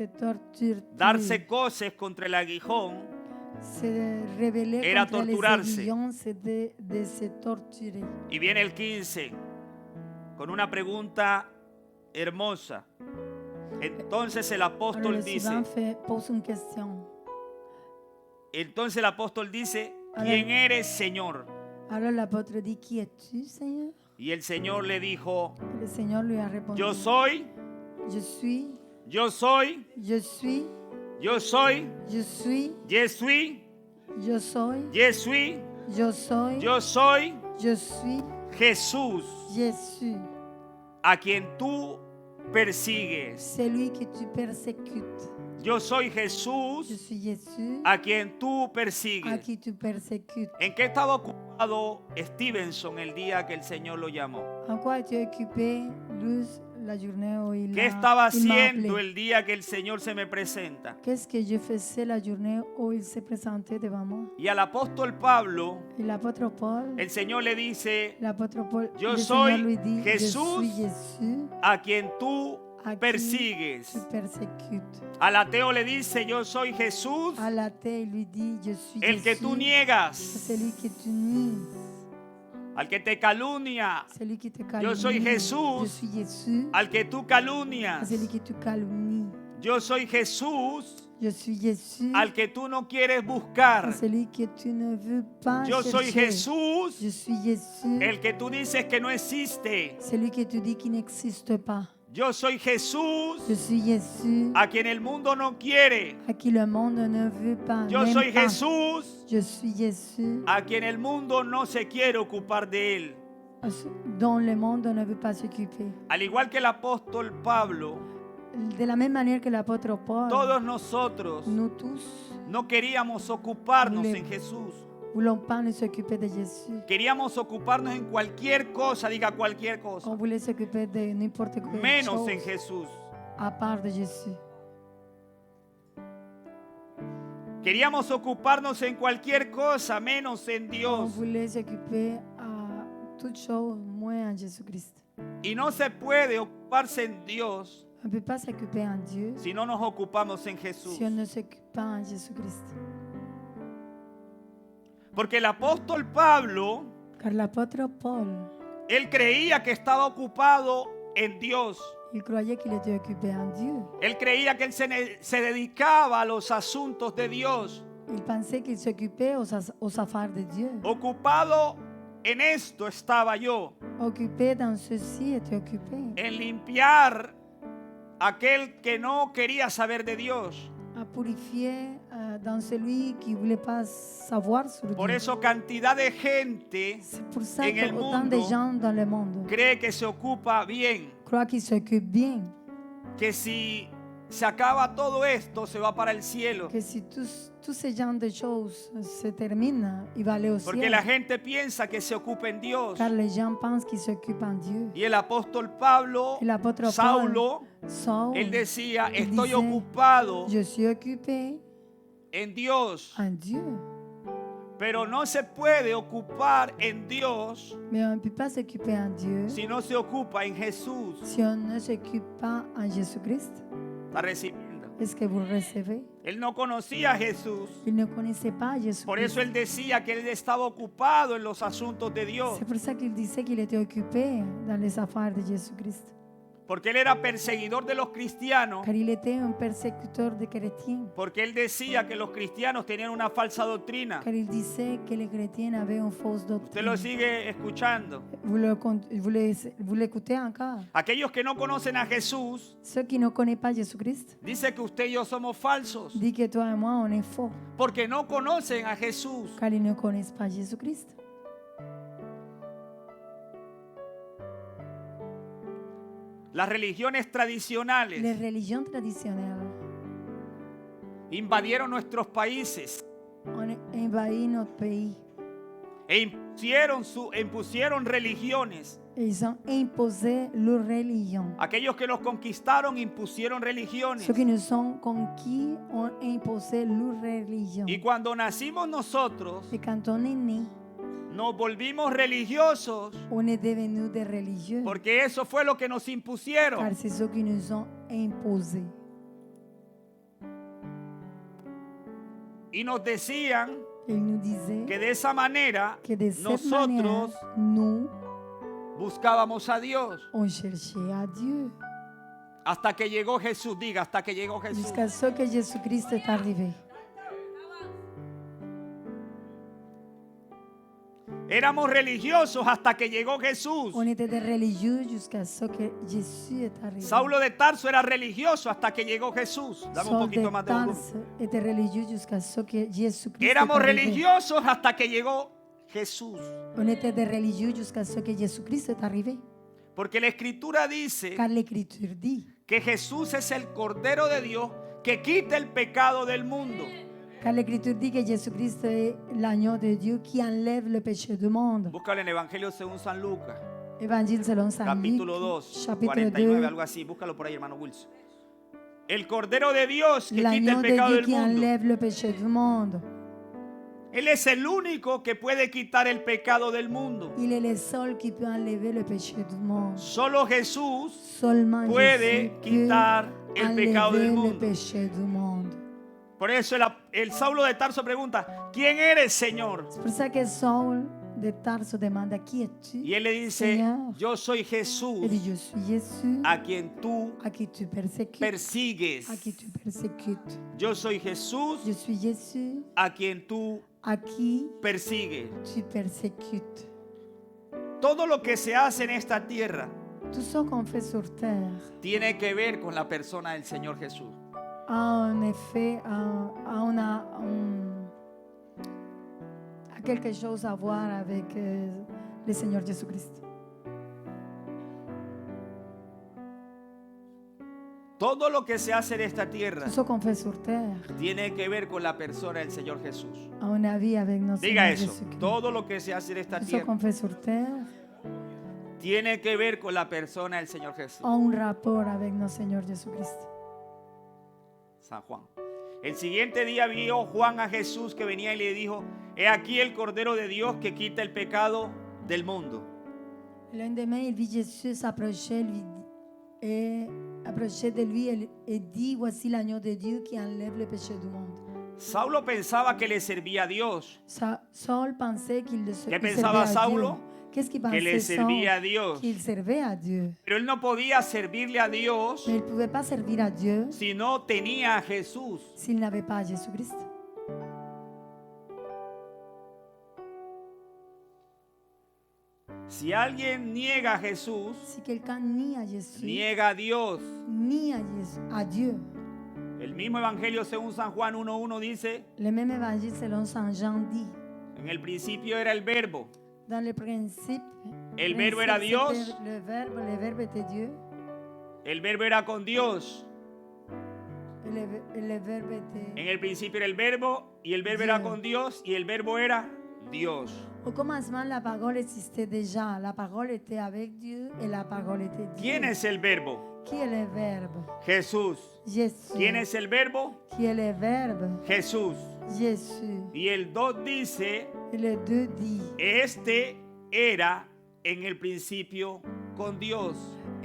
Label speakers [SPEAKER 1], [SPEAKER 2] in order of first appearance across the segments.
[SPEAKER 1] te torture,
[SPEAKER 2] Darse coces contra el aguijón
[SPEAKER 1] se rebeller
[SPEAKER 2] era
[SPEAKER 1] contre les
[SPEAKER 2] torturarse.
[SPEAKER 1] aiguillons, c'est de se torturer.
[SPEAKER 2] Y viene el 15 con una pregunta hermosa. Entonces el
[SPEAKER 1] Alors
[SPEAKER 2] apóstol
[SPEAKER 1] le suivant
[SPEAKER 2] dice,
[SPEAKER 1] pose une question.
[SPEAKER 2] entonces el apóstol dice,
[SPEAKER 1] A
[SPEAKER 2] ¿quién
[SPEAKER 1] ver.
[SPEAKER 2] eres, Señor?
[SPEAKER 1] Alors l'apôtre dit, qui es-tu, Seigneur?
[SPEAKER 2] Y el Señor le dijo,
[SPEAKER 1] Et le Seigneur lui a répondu,
[SPEAKER 2] yo soy,
[SPEAKER 1] je suis,
[SPEAKER 2] yo soy,
[SPEAKER 1] je suis,
[SPEAKER 2] yo soy,
[SPEAKER 1] je suis,
[SPEAKER 2] je suis,
[SPEAKER 1] je soy,
[SPEAKER 2] je suis,
[SPEAKER 1] je soy,
[SPEAKER 2] yo soy
[SPEAKER 1] je suis
[SPEAKER 2] Jesús,
[SPEAKER 1] Jésus,
[SPEAKER 2] a quien tú persigues.
[SPEAKER 1] celui que tu persécutes.
[SPEAKER 2] Yo soy
[SPEAKER 1] Je
[SPEAKER 2] Jesús,
[SPEAKER 1] suis Jésus,
[SPEAKER 2] a quien tú
[SPEAKER 1] à
[SPEAKER 2] persigues.
[SPEAKER 1] qui tu persécutes.
[SPEAKER 2] ¿En qué estaba ocupado Stevenson el día que el Señor lo llamó?
[SPEAKER 1] En quoi es-tu occupé, Luz, la journée où il
[SPEAKER 2] ¿Qué
[SPEAKER 1] m'a
[SPEAKER 2] estaba
[SPEAKER 1] il m'a
[SPEAKER 2] haciendo
[SPEAKER 1] appelé?
[SPEAKER 2] el día que el Señor se me presenta?
[SPEAKER 1] Qu'est-ce que je faisais la journée où il s'est présenté devant moi?
[SPEAKER 2] Y al apóstol Pablo,
[SPEAKER 1] Et l'apôtre Paul,
[SPEAKER 2] el Señor le dice,
[SPEAKER 1] l'apôtre Paul,
[SPEAKER 2] Yo
[SPEAKER 1] le
[SPEAKER 2] soy
[SPEAKER 1] Seigneur lui dit,
[SPEAKER 2] Jesús,
[SPEAKER 1] je suis Jésus,
[SPEAKER 2] a quien tú
[SPEAKER 1] à qui
[SPEAKER 2] persigues.
[SPEAKER 1] tu persécutes.
[SPEAKER 2] Al ateo le dice, yo soy Jesús,
[SPEAKER 1] À l'athée, il lui dit, je suis
[SPEAKER 2] el que tú
[SPEAKER 1] Jésus,
[SPEAKER 2] niegas.
[SPEAKER 1] celui que tu nies,
[SPEAKER 2] Al que te calumnia,
[SPEAKER 1] celui qui te
[SPEAKER 2] Yo soy
[SPEAKER 1] calomnie.
[SPEAKER 2] Jesús,
[SPEAKER 1] Je suis Jésus,
[SPEAKER 2] al que tú calumnias.
[SPEAKER 1] celui que tu calomnies.
[SPEAKER 2] Yo soy Jesús,
[SPEAKER 1] Je suis Jésus,
[SPEAKER 2] al que tú no quieres buscar.
[SPEAKER 1] celui que tu ne veux pas
[SPEAKER 2] Yo soy
[SPEAKER 1] chercher.
[SPEAKER 2] Jesús,
[SPEAKER 1] Je suis Jésus,
[SPEAKER 2] el que tú dices que no existe.
[SPEAKER 1] celui que tu dis qui n'existe pas.
[SPEAKER 2] Yo soy Jesús,
[SPEAKER 1] Je suis Jésus,
[SPEAKER 2] a quien el mundo no quiere.
[SPEAKER 1] à qui le monde ne veut pas.
[SPEAKER 2] Yo
[SPEAKER 1] n'aime
[SPEAKER 2] soy
[SPEAKER 1] pas.
[SPEAKER 2] Jesús,
[SPEAKER 1] Je suis Jésus,
[SPEAKER 2] a quien el mundo no se quiere ocupar de él.
[SPEAKER 1] dont le monde ne veut pas s'occuper.
[SPEAKER 2] Al igual que el apóstol Pablo,
[SPEAKER 1] De la même manière que l'apôtre Paul,
[SPEAKER 2] todos nosotros
[SPEAKER 1] nous tous
[SPEAKER 2] no queríamos ocuparnos
[SPEAKER 1] Le-
[SPEAKER 2] en Jesús.
[SPEAKER 1] ne voulons pas nous occuper de Jésus.
[SPEAKER 2] Queríamos ocuparnos en cualquier cosa, diga cualquier
[SPEAKER 1] On
[SPEAKER 2] cosa,
[SPEAKER 1] voulait s'occuper de n'importe quelle
[SPEAKER 2] menos
[SPEAKER 1] chose
[SPEAKER 2] en Jesús.
[SPEAKER 1] à part de Jésus.
[SPEAKER 2] Queríamos ocuparnos en cualquier cosa, menos en
[SPEAKER 1] On
[SPEAKER 2] Dios.
[SPEAKER 1] voulait s'occuper à toute chose, moins en Jésus-Christ.
[SPEAKER 2] Y no se puede ocuparse en Dios
[SPEAKER 1] On ne peut pas s'occuper en Dieu
[SPEAKER 2] si no nos ocupamos en Jesús.
[SPEAKER 1] si on ne s'occupe pas en Jésus-Christ.
[SPEAKER 2] Porque el apóstol Pablo,
[SPEAKER 1] Car l'apôtre Paul,
[SPEAKER 2] él creía que estaba ocupado en Dios.
[SPEAKER 1] il croyait qu'il était occupé en Dieu.
[SPEAKER 2] Él creía que él se dedicaba a los asuntos de Dios.
[SPEAKER 1] Il pensait qu'il s'occupait aux affaires de Dieu.
[SPEAKER 2] Ocupado en esto estaba yo,
[SPEAKER 1] Occupé dans ceci, était occupé
[SPEAKER 2] en limpiar aquel que no quería saber de Dios.
[SPEAKER 1] à purifier dans celui qui ne voulait pas savoir sur
[SPEAKER 2] Por
[SPEAKER 1] Dieu.
[SPEAKER 2] eso cantidad de gente
[SPEAKER 1] C'est pour ça
[SPEAKER 2] en el
[SPEAKER 1] que autant de
[SPEAKER 2] mundo
[SPEAKER 1] gens dans le monde
[SPEAKER 2] cree que se ocupa bien,
[SPEAKER 1] croient qu'ils s'occupent bien,
[SPEAKER 2] que si se acaba todo esto se va para el cielo.
[SPEAKER 1] que si tous ces genres de choses se terminent, il va aller au
[SPEAKER 2] Porque
[SPEAKER 1] ciel.
[SPEAKER 2] la gente piensa que se ocupa en Dios.
[SPEAKER 1] Car les gens pensent qu'ils s'occupent en Dieu.
[SPEAKER 2] Y el apóstol Pablo,
[SPEAKER 1] Et l'apôtre
[SPEAKER 2] Saulo,
[SPEAKER 1] Paul, Saul,
[SPEAKER 2] él decía,
[SPEAKER 1] il
[SPEAKER 2] estoy
[SPEAKER 1] disait,
[SPEAKER 2] ocupado
[SPEAKER 1] je suis occupé
[SPEAKER 2] en Dios.
[SPEAKER 1] en Dieu.
[SPEAKER 2] Pero no se puede ocupar en Dios
[SPEAKER 1] Mais on ne peut pas s'occuper en Dieu
[SPEAKER 2] si no se ocupa en Jesús.
[SPEAKER 1] si on ne s'occupe pas en Jésus-Christ.
[SPEAKER 2] Está recibiendo.
[SPEAKER 1] Est-ce que vous le recevez?
[SPEAKER 2] Él no conocía a Jesús.
[SPEAKER 1] Il ne connaissait pas
[SPEAKER 2] Por
[SPEAKER 1] Jésus-Christ.
[SPEAKER 2] eso él decía que él estaba ocupado en los asuntos de Dios.
[SPEAKER 1] C'est pour ça qu'il disait qu'il était occupé dans les affaires de Jésus-Christ.
[SPEAKER 2] Porque él era perseguidor de los cristianos.
[SPEAKER 1] Car il était un persécuteur des chrétiens.
[SPEAKER 2] Porque él decía que los cristianos tenían una falsa doctrina.
[SPEAKER 1] Car il disait que les chrétiens avaient une fausse
[SPEAKER 2] Usted lo
[SPEAKER 1] doctrine.
[SPEAKER 2] sigue escuchando.
[SPEAKER 1] Vous l'écoutez encore?
[SPEAKER 2] Aquellos que no conocen a Jesús,
[SPEAKER 1] Ceux qui ne connaissent pas Jésus-Christ
[SPEAKER 2] dice que usted y yo somos falsos.
[SPEAKER 1] disent que toi et moi, on est faux.
[SPEAKER 2] Porque no conocen a Jesús.
[SPEAKER 1] Car ils ne connaissent pas Jésus-Christ.
[SPEAKER 2] Las religiones
[SPEAKER 1] Les
[SPEAKER 2] tradicionales
[SPEAKER 1] religions traditionnelles
[SPEAKER 2] invadieron nuestros países
[SPEAKER 1] ont envahi notre pays.
[SPEAKER 2] e impusieron religiones.
[SPEAKER 1] Et ils ont imposé leur religion.
[SPEAKER 2] Aquellos que los conquistaron impusieron religiones.
[SPEAKER 1] Ceux qui nous ont conquis ont imposé leur religion.
[SPEAKER 2] Y cuando nacimos nosotros,
[SPEAKER 1] Et quand on est né,
[SPEAKER 2] nos volvimos religiosos
[SPEAKER 1] on est devenu des religieux.
[SPEAKER 2] porque eso fue lo que nos impusieron.
[SPEAKER 1] Car c'est ce qui nous ont imposé.
[SPEAKER 2] Y nos decían
[SPEAKER 1] Et il nous disait
[SPEAKER 2] que de esa manera
[SPEAKER 1] que de cette manière,
[SPEAKER 2] nosotros
[SPEAKER 1] nous,
[SPEAKER 2] buscábamos a Dios.
[SPEAKER 1] on cherchait à Dieu.
[SPEAKER 2] Hasta que llegó Jesús. Diga, hasta que llegó Jesús.
[SPEAKER 1] Jusqu'à ce que Jésus-Christ est arrivé.
[SPEAKER 2] Éramos religiosos hasta que llegó Jesús.
[SPEAKER 1] On était des religieux jusqu'à ce que Jésus est arrivé.
[SPEAKER 2] Saulo de Tarso era religioso hasta que llegó Jesús. Dame un
[SPEAKER 1] Saul
[SPEAKER 2] poquito
[SPEAKER 1] de
[SPEAKER 2] más de volumen.
[SPEAKER 1] Tarse était religieux jusqu'à ce que Jésus-Christ est
[SPEAKER 2] Éramos
[SPEAKER 1] arrivé.
[SPEAKER 2] religiosos hasta que llegó Jesús.
[SPEAKER 1] On était des religieux jusqu'à ce que Jésus-Christ est arrivé.
[SPEAKER 2] Porque la Escritura dice
[SPEAKER 1] Car l'Écriture dit,
[SPEAKER 2] que Jesús es el Cordero de Dios que quita el pecado del mundo.
[SPEAKER 1] car l'Écriture dit que Jésus-Christ est l'agneau de Dieu qui enlève le péché du monde.
[SPEAKER 2] Búscalo en Evangelio según San Lucas,
[SPEAKER 1] Évangile selon Saint
[SPEAKER 2] capítulo
[SPEAKER 1] Luc,
[SPEAKER 2] 2,
[SPEAKER 1] chapitre
[SPEAKER 2] 49,
[SPEAKER 1] 2.
[SPEAKER 2] algo así. Búscalo por ahí, hermano Wilson. El Cordero de Dios que quita
[SPEAKER 1] L'agneau
[SPEAKER 2] el
[SPEAKER 1] de
[SPEAKER 2] pecado
[SPEAKER 1] Dieu
[SPEAKER 2] del
[SPEAKER 1] qui
[SPEAKER 2] mundo.
[SPEAKER 1] enlève le péché du monde.
[SPEAKER 2] Él es el único que puede quitar el pecado del mundo.
[SPEAKER 1] Il est le seul qui peut enlever le péché du monde.
[SPEAKER 2] Solo Jesús
[SPEAKER 1] Seulement
[SPEAKER 2] puede
[SPEAKER 1] Jésus peut
[SPEAKER 2] quitar el pecado del
[SPEAKER 1] enlever le
[SPEAKER 2] mundo.
[SPEAKER 1] péché du monde.
[SPEAKER 2] Por eso el Saulo de Tarso pregunta, ¿quién eres, Señor?
[SPEAKER 1] C'est pour ça que Saul de Tarso demande, qui es-tu?
[SPEAKER 2] Y él le dice,
[SPEAKER 1] Señor.
[SPEAKER 2] yo soy
[SPEAKER 1] Il
[SPEAKER 2] Jesús
[SPEAKER 1] dit, je suis Jésus,
[SPEAKER 2] a quien tú
[SPEAKER 1] à qui tu persécutes,
[SPEAKER 2] persigues.
[SPEAKER 1] à qui tu persécutes.
[SPEAKER 2] Yo soy Jesús
[SPEAKER 1] Je suis Jésus,
[SPEAKER 2] a quien tú
[SPEAKER 1] à qui
[SPEAKER 2] persigues.
[SPEAKER 1] tu persécutes.
[SPEAKER 2] Todo lo que se hace en esta tierra
[SPEAKER 1] Tout ce qu'on fait sur terre
[SPEAKER 2] tiene que ver con la persona del Señor Jesús.
[SPEAKER 1] a un effet, a quelque chose à voir avec le Seigneur Jésus-Christ.
[SPEAKER 2] Todo lo que se hace en esta tierra
[SPEAKER 1] Tout ce qu'on fait sur terre
[SPEAKER 2] tiene que ver con la persona del Señor Jesús.
[SPEAKER 1] a un avis avec notre
[SPEAKER 2] Diga
[SPEAKER 1] Seigneur
[SPEAKER 2] eso.
[SPEAKER 1] Jésus-Christ.
[SPEAKER 2] Todo lo que se hace en esta
[SPEAKER 1] Tout ce
[SPEAKER 2] tierra
[SPEAKER 1] qu'on fait sur terre
[SPEAKER 2] tiene que ver con la persona del Señor Jesús.
[SPEAKER 1] a un rapport avec notre Seigneur Jésus-Christ.
[SPEAKER 2] San Juan. El siguiente día vio Juan a Jesús que venía y le dijo, he aquí el Cordero de Dios que quita el pecado del mundo.
[SPEAKER 1] Le lendemain, il vit Jésus s'approcher de lui et dit, voici l'agneau de Dieu qui enlève le péché du monde.
[SPEAKER 2] Saulo pensaba que le servía a Dios,
[SPEAKER 1] Saul pensait qu'il
[SPEAKER 2] ¿Qué
[SPEAKER 1] servait
[SPEAKER 2] pensaba
[SPEAKER 1] à
[SPEAKER 2] Saulo?
[SPEAKER 1] Dieu. Qu'est-ce qu'il
[SPEAKER 2] que le
[SPEAKER 1] pensait
[SPEAKER 2] servía a
[SPEAKER 1] Saul?
[SPEAKER 2] Dios.
[SPEAKER 1] Qu'il servait à Dieu.
[SPEAKER 2] Pero él no podía servirle a Dios
[SPEAKER 1] Mais il ne pouvait pas servir à Dieu
[SPEAKER 2] si no tenía a Jesús.
[SPEAKER 1] s'il n'avait pas Jésus-Christ.
[SPEAKER 2] Si alguien niega a Jesús,
[SPEAKER 1] Si quelqu'un nie à Jésus,
[SPEAKER 2] niega a Dios.
[SPEAKER 1] nie à Dieu.
[SPEAKER 2] El mismo Evangelio según San Juan 1:1 dice,
[SPEAKER 1] Le même évangile selon Saint Jean dit,
[SPEAKER 2] en el principio era el verbo.
[SPEAKER 1] dans le principe,
[SPEAKER 2] El verbo era Dios.
[SPEAKER 1] le verbe était Dieu.
[SPEAKER 2] El verbo era con Dios.
[SPEAKER 1] Le verbe était...
[SPEAKER 2] En el principio era el verbo y el verbo era con Dios y el verbo era Dios.
[SPEAKER 1] Au commencement, la parole existait déjà. La parole était avec Dieu et la parole était Dieu.
[SPEAKER 2] ¿Quién es el verbo?
[SPEAKER 1] Qui est le verbe?
[SPEAKER 2] Jesús.
[SPEAKER 1] Jésus.
[SPEAKER 2] ¿Quién es el verbo?
[SPEAKER 1] Qui est le verbe?
[SPEAKER 2] Jesús.
[SPEAKER 1] Jésus.
[SPEAKER 2] Y el 2 dice,
[SPEAKER 1] Et le 2 dit,
[SPEAKER 2] este era en el principio con Dios.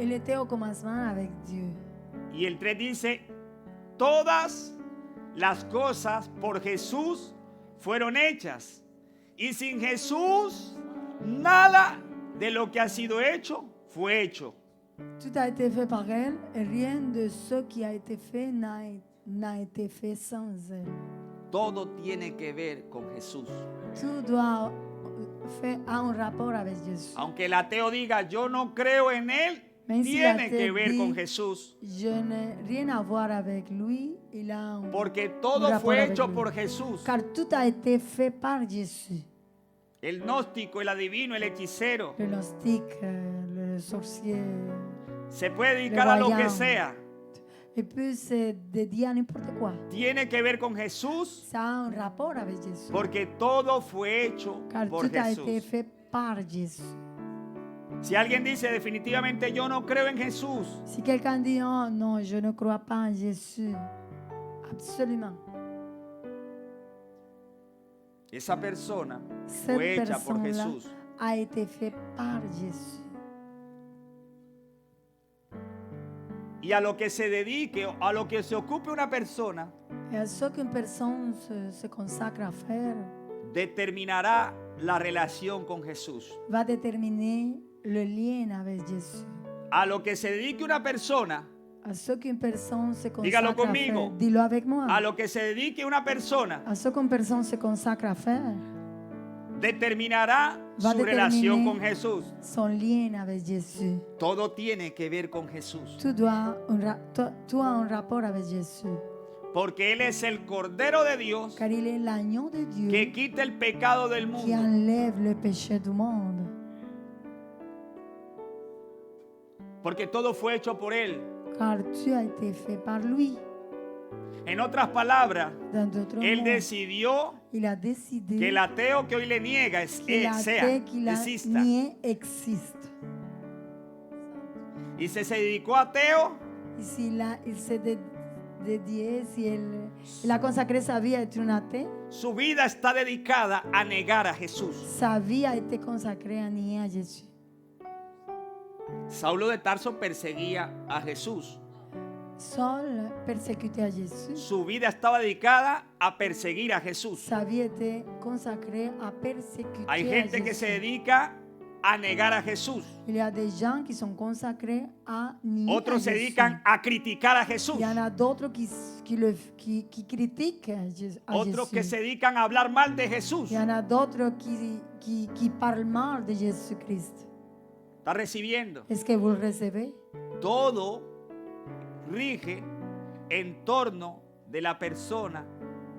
[SPEAKER 1] il était au commencement avec Dieu.
[SPEAKER 2] Y el 3 dice, todas las cosas por Jesús fueron hechas. Y sin Jesús, nada de lo que ha sido hecho fue hecho.
[SPEAKER 1] Tout a été fait par elle et rien de ce qui a été fait n'a été fait sans elle.
[SPEAKER 2] Todo tiene que ver con Jesús.
[SPEAKER 1] Tout doit faire un rapport avec Jésus.
[SPEAKER 2] Aunque el ateo diga, yo no creo en él,
[SPEAKER 1] Même si
[SPEAKER 2] tiene
[SPEAKER 1] l'athée
[SPEAKER 2] que ver
[SPEAKER 1] dit,
[SPEAKER 2] con Jesús.
[SPEAKER 1] Je n'ai rien à voir avec lui. Il a un
[SPEAKER 2] Porque todo
[SPEAKER 1] rapport
[SPEAKER 2] fue
[SPEAKER 1] avec
[SPEAKER 2] hecho
[SPEAKER 1] lui.
[SPEAKER 2] por Jesús.
[SPEAKER 1] Car tout a été fait par Jésus.
[SPEAKER 2] El gnóstico, el adivino, el hechicero,
[SPEAKER 1] Le gnostique, le sorcier.
[SPEAKER 2] se puede dedicar a lo que
[SPEAKER 1] voyant.
[SPEAKER 2] sea.
[SPEAKER 1] Et puis se dédier à n'importe quoi.
[SPEAKER 2] Tiene que ver con Jesús
[SPEAKER 1] Ça a un rapport avec Jésus.
[SPEAKER 2] porque todo fue hecho
[SPEAKER 1] Car
[SPEAKER 2] por
[SPEAKER 1] tout a été
[SPEAKER 2] Jesús.
[SPEAKER 1] fait par Jésus.
[SPEAKER 2] Si alguien dice definitivamente yo no creo en Jesús,
[SPEAKER 1] Si quelqu'un dit oh non, je ne crois pas en Jésus, absolument.
[SPEAKER 2] esa persona
[SPEAKER 1] Cette
[SPEAKER 2] fue hecha por
[SPEAKER 1] personne-là
[SPEAKER 2] Jesús.
[SPEAKER 1] a été fait par Jésus.
[SPEAKER 2] Y a lo que se dedique, a lo que se ocupe una persona,
[SPEAKER 1] Et ce qu'une personne se consacre à faire
[SPEAKER 2] determinará la relación con Jesús.
[SPEAKER 1] va déterminer le lien avec Jésus.
[SPEAKER 2] A lo que se dedique una persona,
[SPEAKER 1] À ce qu'une personne se
[SPEAKER 2] Dígalo
[SPEAKER 1] consacre à
[SPEAKER 2] conmigo.
[SPEAKER 1] faire, dis-le avec moi.
[SPEAKER 2] a lo que se dedique una persona,
[SPEAKER 1] À ce qu'une personne se consacre à faire,
[SPEAKER 2] determinará
[SPEAKER 1] Va a
[SPEAKER 2] su relación
[SPEAKER 1] determiner
[SPEAKER 2] con Jesús.
[SPEAKER 1] son lien avec Jésus.
[SPEAKER 2] Todo tiene que ver con Jesús.
[SPEAKER 1] Tu as un rapport avec Jésus.
[SPEAKER 2] Porque Él es el Cordero de Dios
[SPEAKER 1] Car il est l'agneau de Dieu
[SPEAKER 2] que quita el pecado del
[SPEAKER 1] qui
[SPEAKER 2] mundo.
[SPEAKER 1] enlève le péché du monde.
[SPEAKER 2] Porque todo fue hecho por Él.
[SPEAKER 1] Car tu as été fait par lui.
[SPEAKER 2] En otras palabras,
[SPEAKER 1] Dans d'autres
[SPEAKER 2] Él
[SPEAKER 1] mots,
[SPEAKER 2] decidió
[SPEAKER 1] il a décidé
[SPEAKER 2] que el ateo que hoy le niega
[SPEAKER 1] que
[SPEAKER 2] sea,
[SPEAKER 1] l'athée qu'il a
[SPEAKER 2] exista.
[SPEAKER 1] nié existe.
[SPEAKER 2] Y si se dedicó a ateo,
[SPEAKER 1] Et il s'est dédié, si il a consacré sa vie à être un athée,
[SPEAKER 2] su vida está dedicada a negar a Jesús.
[SPEAKER 1] sa vie a été consacrée à nier à Jésus.
[SPEAKER 2] Saulo de Tarso perseguía a Jesús.
[SPEAKER 1] Saul persécutait à Jésus.
[SPEAKER 2] Su vida estaba dedicada a perseguir a Jesús.
[SPEAKER 1] Sa vie était consacrée à persécuter
[SPEAKER 2] Hay
[SPEAKER 1] à
[SPEAKER 2] gente que se
[SPEAKER 1] Jésus.
[SPEAKER 2] dedica a negar a Jesús.
[SPEAKER 1] Il y a des gens qui sont consacrés à nier
[SPEAKER 2] Otros
[SPEAKER 1] à
[SPEAKER 2] se
[SPEAKER 1] Jésus.
[SPEAKER 2] dedican a criticar a Jesús.
[SPEAKER 1] Il y en a d'autres qui critiquent à
[SPEAKER 2] Otros que
[SPEAKER 1] Jésus.
[SPEAKER 2] se dedican a hablar mal de Jesús.
[SPEAKER 1] Il y en a d'autres qui parlent mal de Jésus-Christ.
[SPEAKER 2] Está recibiendo.
[SPEAKER 1] Est-ce que vous le recevez?
[SPEAKER 2] Todo rige en torno de la persona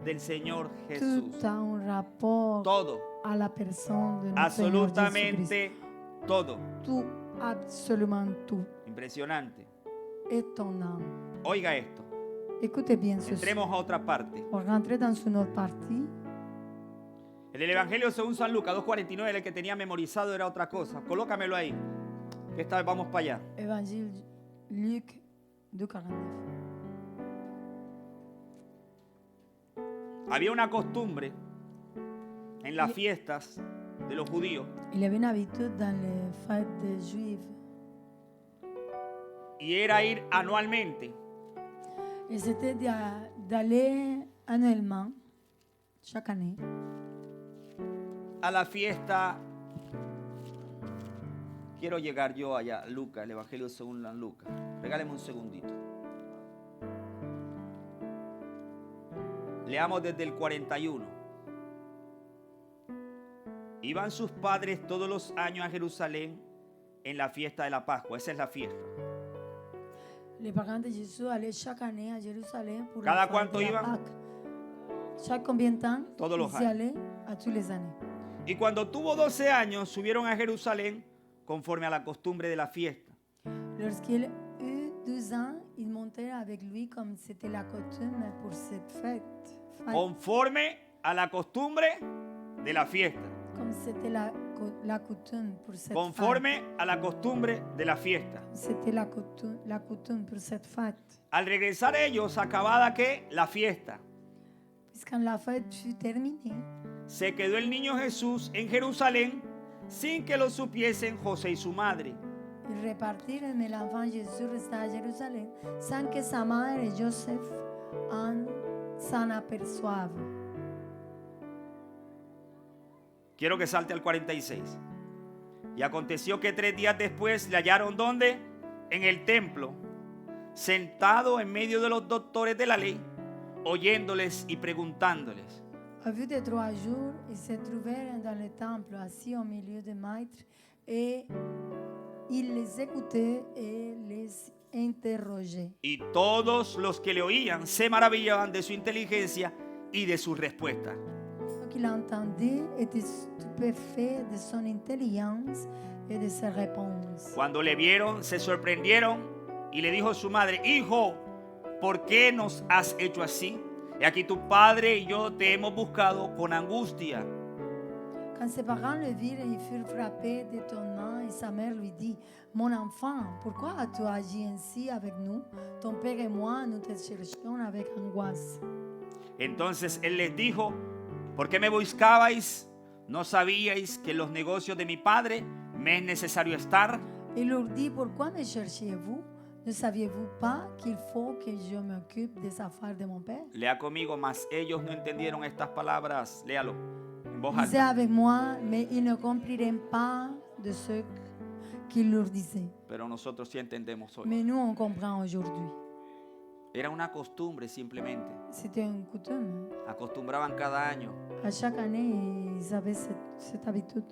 [SPEAKER 2] del Señor Jesús.
[SPEAKER 1] Tout a un rapport
[SPEAKER 2] Todo,
[SPEAKER 1] à la personne de notre Seigneur Jésus-Christ.
[SPEAKER 2] absolutamente todo.
[SPEAKER 1] Tout, absolument tout.
[SPEAKER 2] Impresionante.
[SPEAKER 1] Étonnant.
[SPEAKER 2] Oiga esto.
[SPEAKER 1] Écoutez bien ceci.
[SPEAKER 2] Entremos a otra parte.
[SPEAKER 1] On rentre dans une autre partie.
[SPEAKER 2] En el Evangelio según San Lucas 2:49, el que tenía memorizado era otra cosa. Colócamelo ahí, que esta vez vamos para allá.
[SPEAKER 1] Évangile Luc 2,49.
[SPEAKER 2] Había una costumbre en las fiestas de los judíos
[SPEAKER 1] Il y avait une habitude dans les fêtes des Juifs.
[SPEAKER 2] y era ir anualmente
[SPEAKER 1] Et c'était d'aller annuellement, chaque année,
[SPEAKER 2] a la fiesta. Quiero llegar yo allá, Lucas, el Evangelio según San Lucas. Regáleme un segundito. Leamos desde el 41. Iban sus padres todos los años a Jerusalén en la fiesta de la Pascua. Esa es la fiesta.
[SPEAKER 1] les parents de Jésus allaient chaque année à Jérusalem pour
[SPEAKER 2] Cada
[SPEAKER 1] la fête
[SPEAKER 2] cuánto
[SPEAKER 1] de la
[SPEAKER 2] iban?
[SPEAKER 1] Pâque. Chaque combien de temps?
[SPEAKER 2] Todos los
[SPEAKER 1] Ils y
[SPEAKER 2] años.
[SPEAKER 1] allaient à tous les années.
[SPEAKER 2] Y cuando tuvo 12 años, subieron a Jerusalén conforme a la costumbre de la fiesta.
[SPEAKER 1] Lorsqu'il eut 12 ans, ils montèrent avec lui comme c'était la coutume pour cette fête.
[SPEAKER 2] Conforme a la costumbre de la fiesta.
[SPEAKER 1] Comme c'était la coutume pour cette fête.
[SPEAKER 2] Conforme a la costumbre de la fiesta.
[SPEAKER 1] C'était la coutume pour cette fête.
[SPEAKER 2] Al regresar ellos, acabada que la fiesta,
[SPEAKER 1] Puisqu'quand la fête fut terminée,
[SPEAKER 2] se quedó el niño Jesús en Jerusalén sin que lo supiesen José y su madre.
[SPEAKER 1] ils repartirent, mais l'enfant Jésus resta à Jérusalem sans que sa mère et Joseph s'en aperçoivent.
[SPEAKER 2] Quiero que salte al 46. Y aconteció que 3 días después le hallaron ¿dónde? En el templo, sentado en medio de los doctores de la ley, oyéndoles y preguntándoles.
[SPEAKER 1] Au bout de 3 jours, ils se trouvèrent dans le temple, assis au milieu des maîtres, et il les écoutait et les interrogeait.
[SPEAKER 2] Y todos los que le oían se maravillaban de su inteligencia y de sus respuestas.
[SPEAKER 1] Ceux qui l'entendaient étaient stupéfaits de son intelligence et de ses réponses.
[SPEAKER 2] Cuando le vieron, se sorprendieron y le dijo su madre: Hijo, ¿por qué nos has hecho así? Y aquí tu padre y yo te hemos buscado con angustia.
[SPEAKER 1] Quand ses parents le virent, ils furent frappés d'étonnement et sa mère lui dit: Mon enfant, pourquoi as-tu agi ainsi avec nous? Ton père et moi, nous te cherchions avec angoisse.
[SPEAKER 2] Entonces él les dijo: ¿por qué me buscabais? ¿No sabíais que en los negocios de mi padre me es necesario estar?
[SPEAKER 1] Il leur dit: Pourquoi me cherchiez-vous? Ne saviez-vous pas qu'il faut que je m'occupe des affaires de mon père?
[SPEAKER 2] Lea conmigo, mas ellos no entendieron estas palabras. Léalo en voz
[SPEAKER 1] Lisez
[SPEAKER 2] alta.
[SPEAKER 1] avec moi, mais ils ne comprirent pas de ce qu'il leur disait.
[SPEAKER 2] Pero nosotros sí entendemos hoy.
[SPEAKER 1] Mais nous, on comprend aujourd'hui.
[SPEAKER 2] Era una costumbre simplemente.
[SPEAKER 1] C'était une coutume.
[SPEAKER 2] Acostumbraban cada año.
[SPEAKER 1] À chaque année, ils avaient cette habitude.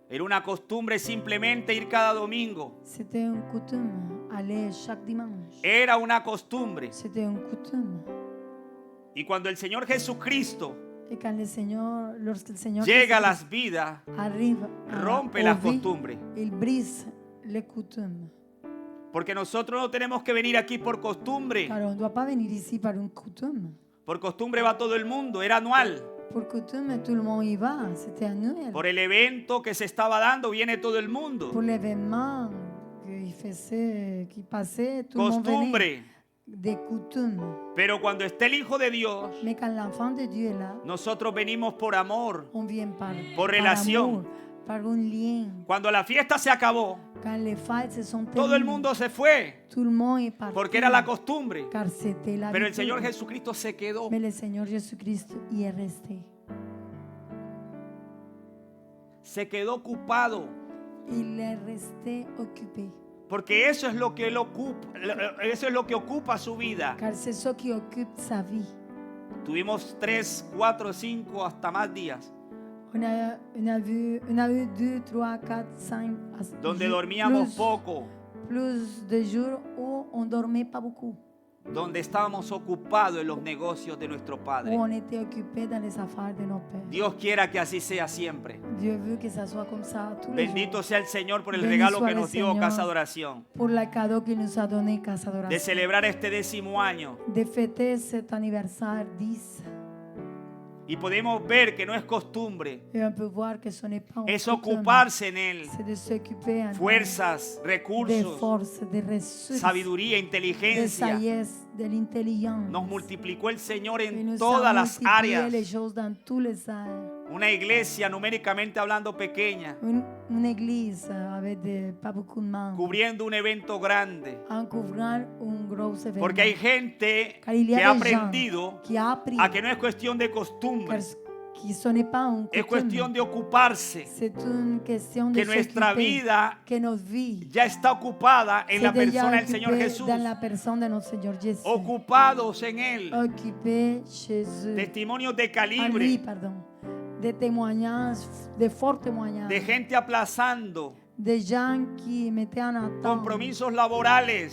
[SPEAKER 2] Era una costumbre simplemente ir cada domingo.
[SPEAKER 1] C'était une coutume, aller chaque dimanche.
[SPEAKER 2] Era una costumbre.
[SPEAKER 1] C'était une coutume.
[SPEAKER 2] Y cuando el Señor Jesucristo
[SPEAKER 1] Et quand le Seigneur, lorsque le Seigneur
[SPEAKER 2] llega a
[SPEAKER 1] Jésus
[SPEAKER 2] las vidas,
[SPEAKER 1] arrive
[SPEAKER 2] rompe
[SPEAKER 1] aux
[SPEAKER 2] las
[SPEAKER 1] vies,
[SPEAKER 2] costumbres.
[SPEAKER 1] il brise les coutumes.
[SPEAKER 2] Porque nosotros no tenemos que venir aquí por costumbre.
[SPEAKER 1] Car on ne doit pas venir ici par une coutume.
[SPEAKER 2] Por costumbre va todo el mundo. Era anual.
[SPEAKER 1] Pour coutume, tout le monde y va. C'était annuel.
[SPEAKER 2] Por el evento que se estaba dando, viene todo el mundo.
[SPEAKER 1] Pour l'événement qui passait, tout le monde venait.
[SPEAKER 2] Costumbre.
[SPEAKER 1] Des coutumes.
[SPEAKER 2] Pero cuando está el Hijo de Dios,
[SPEAKER 1] Mais quand l'enfant de Dieu est là,
[SPEAKER 2] nosotros venimos por amor.
[SPEAKER 1] on vient par
[SPEAKER 2] relación.
[SPEAKER 1] amour, par un lien.
[SPEAKER 2] Cuando la fiesta se acabó,
[SPEAKER 1] Quand les fêtes se sont
[SPEAKER 2] todo el
[SPEAKER 1] terminées,
[SPEAKER 2] mundo se fue.
[SPEAKER 1] tout le monde est parti.
[SPEAKER 2] Porque era la costumbre.
[SPEAKER 1] Car c'était la
[SPEAKER 2] Pero el Señor Jesucristo se quedó.
[SPEAKER 1] Mais le Seigneur Jésus-Christ y est resté.
[SPEAKER 2] Se quedó ocupado.
[SPEAKER 1] Il est resté occupé.
[SPEAKER 2] Porque eso es lo que él ocupa, eso es lo que ocupa su vida.
[SPEAKER 1] Car c'est ce qui occupe sa vie.
[SPEAKER 2] Tuvimos 3, 4, 5, hasta más días
[SPEAKER 1] On a vu 2, 3, 4, 5
[SPEAKER 2] donde dormíamos
[SPEAKER 1] plus,
[SPEAKER 2] poco,
[SPEAKER 1] plus de jours où on dormait pas beaucoup.
[SPEAKER 2] donde estábamos ocupados en los negocios de nuestro
[SPEAKER 1] Où
[SPEAKER 2] Padre.
[SPEAKER 1] on était occupé dans les affaires de nos pères.
[SPEAKER 2] Dios quiera que así sea siempre.
[SPEAKER 1] Dieu veut que ça soit comme ça tous les jours.
[SPEAKER 2] Bendito sea el Señor por el
[SPEAKER 1] Bendito
[SPEAKER 2] regalo
[SPEAKER 1] sea
[SPEAKER 2] que
[SPEAKER 1] el
[SPEAKER 2] nos dio
[SPEAKER 1] Señor.
[SPEAKER 2] Casa de Oración,
[SPEAKER 1] Pour le cadeau qu'il nous a donné, Casa
[SPEAKER 2] de
[SPEAKER 1] d'Oración.
[SPEAKER 2] celebrar este 10º año.
[SPEAKER 1] De fêter cet anniversaire 10.
[SPEAKER 2] Y podemos ver que no es costumbre,
[SPEAKER 1] Et on peut voir que ce n'est pas
[SPEAKER 2] es
[SPEAKER 1] une coutume.
[SPEAKER 2] ocuparse en Él.
[SPEAKER 1] C'est de s'occuper en
[SPEAKER 2] Fuerzas,
[SPEAKER 1] des
[SPEAKER 2] recursos,
[SPEAKER 1] forces, des ressources,
[SPEAKER 2] sabiduría,
[SPEAKER 1] de
[SPEAKER 2] inteligencia.
[SPEAKER 1] sagesse, de l'intelligence.
[SPEAKER 2] Nos multiplicó el Señor
[SPEAKER 1] Il
[SPEAKER 2] en
[SPEAKER 1] nous
[SPEAKER 2] todas
[SPEAKER 1] a
[SPEAKER 2] las
[SPEAKER 1] multiplié
[SPEAKER 2] áreas.
[SPEAKER 1] les choses dans tous les aires.
[SPEAKER 2] Una iglesia numéricamente hablando pequeña,
[SPEAKER 1] Une église avec pas beaucoup de membres.
[SPEAKER 2] cubriendo un evento grande.
[SPEAKER 1] En couvrant un gros événement.
[SPEAKER 2] Porque hay gente
[SPEAKER 1] Car il y
[SPEAKER 2] que
[SPEAKER 1] a
[SPEAKER 2] ha
[SPEAKER 1] des gens
[SPEAKER 2] aprendido
[SPEAKER 1] qui a appris
[SPEAKER 2] a que no es cuestión de costumbre,
[SPEAKER 1] que ce n'est pas une
[SPEAKER 2] es
[SPEAKER 1] coutume.
[SPEAKER 2] cuestión de ocuparse.
[SPEAKER 1] C'est une question de
[SPEAKER 2] Que nuestra
[SPEAKER 1] s'occuper.
[SPEAKER 2] vida
[SPEAKER 1] Que notre vie
[SPEAKER 2] ya está ocupada en la
[SPEAKER 1] c'est déjà
[SPEAKER 2] persona del Señor
[SPEAKER 1] occupée
[SPEAKER 2] Jesús.
[SPEAKER 1] dans la personne de notre Seigneur Jésus.
[SPEAKER 2] Ocupados en Él.
[SPEAKER 1] Occupé chez eux.
[SPEAKER 2] Testimonios de
[SPEAKER 1] En lui,
[SPEAKER 2] calibre,
[SPEAKER 1] pardon. Des témoignages, de forts témoignages.
[SPEAKER 2] de gente aplazando
[SPEAKER 1] Des gens qui mettaient en attente
[SPEAKER 2] compromisos laborales,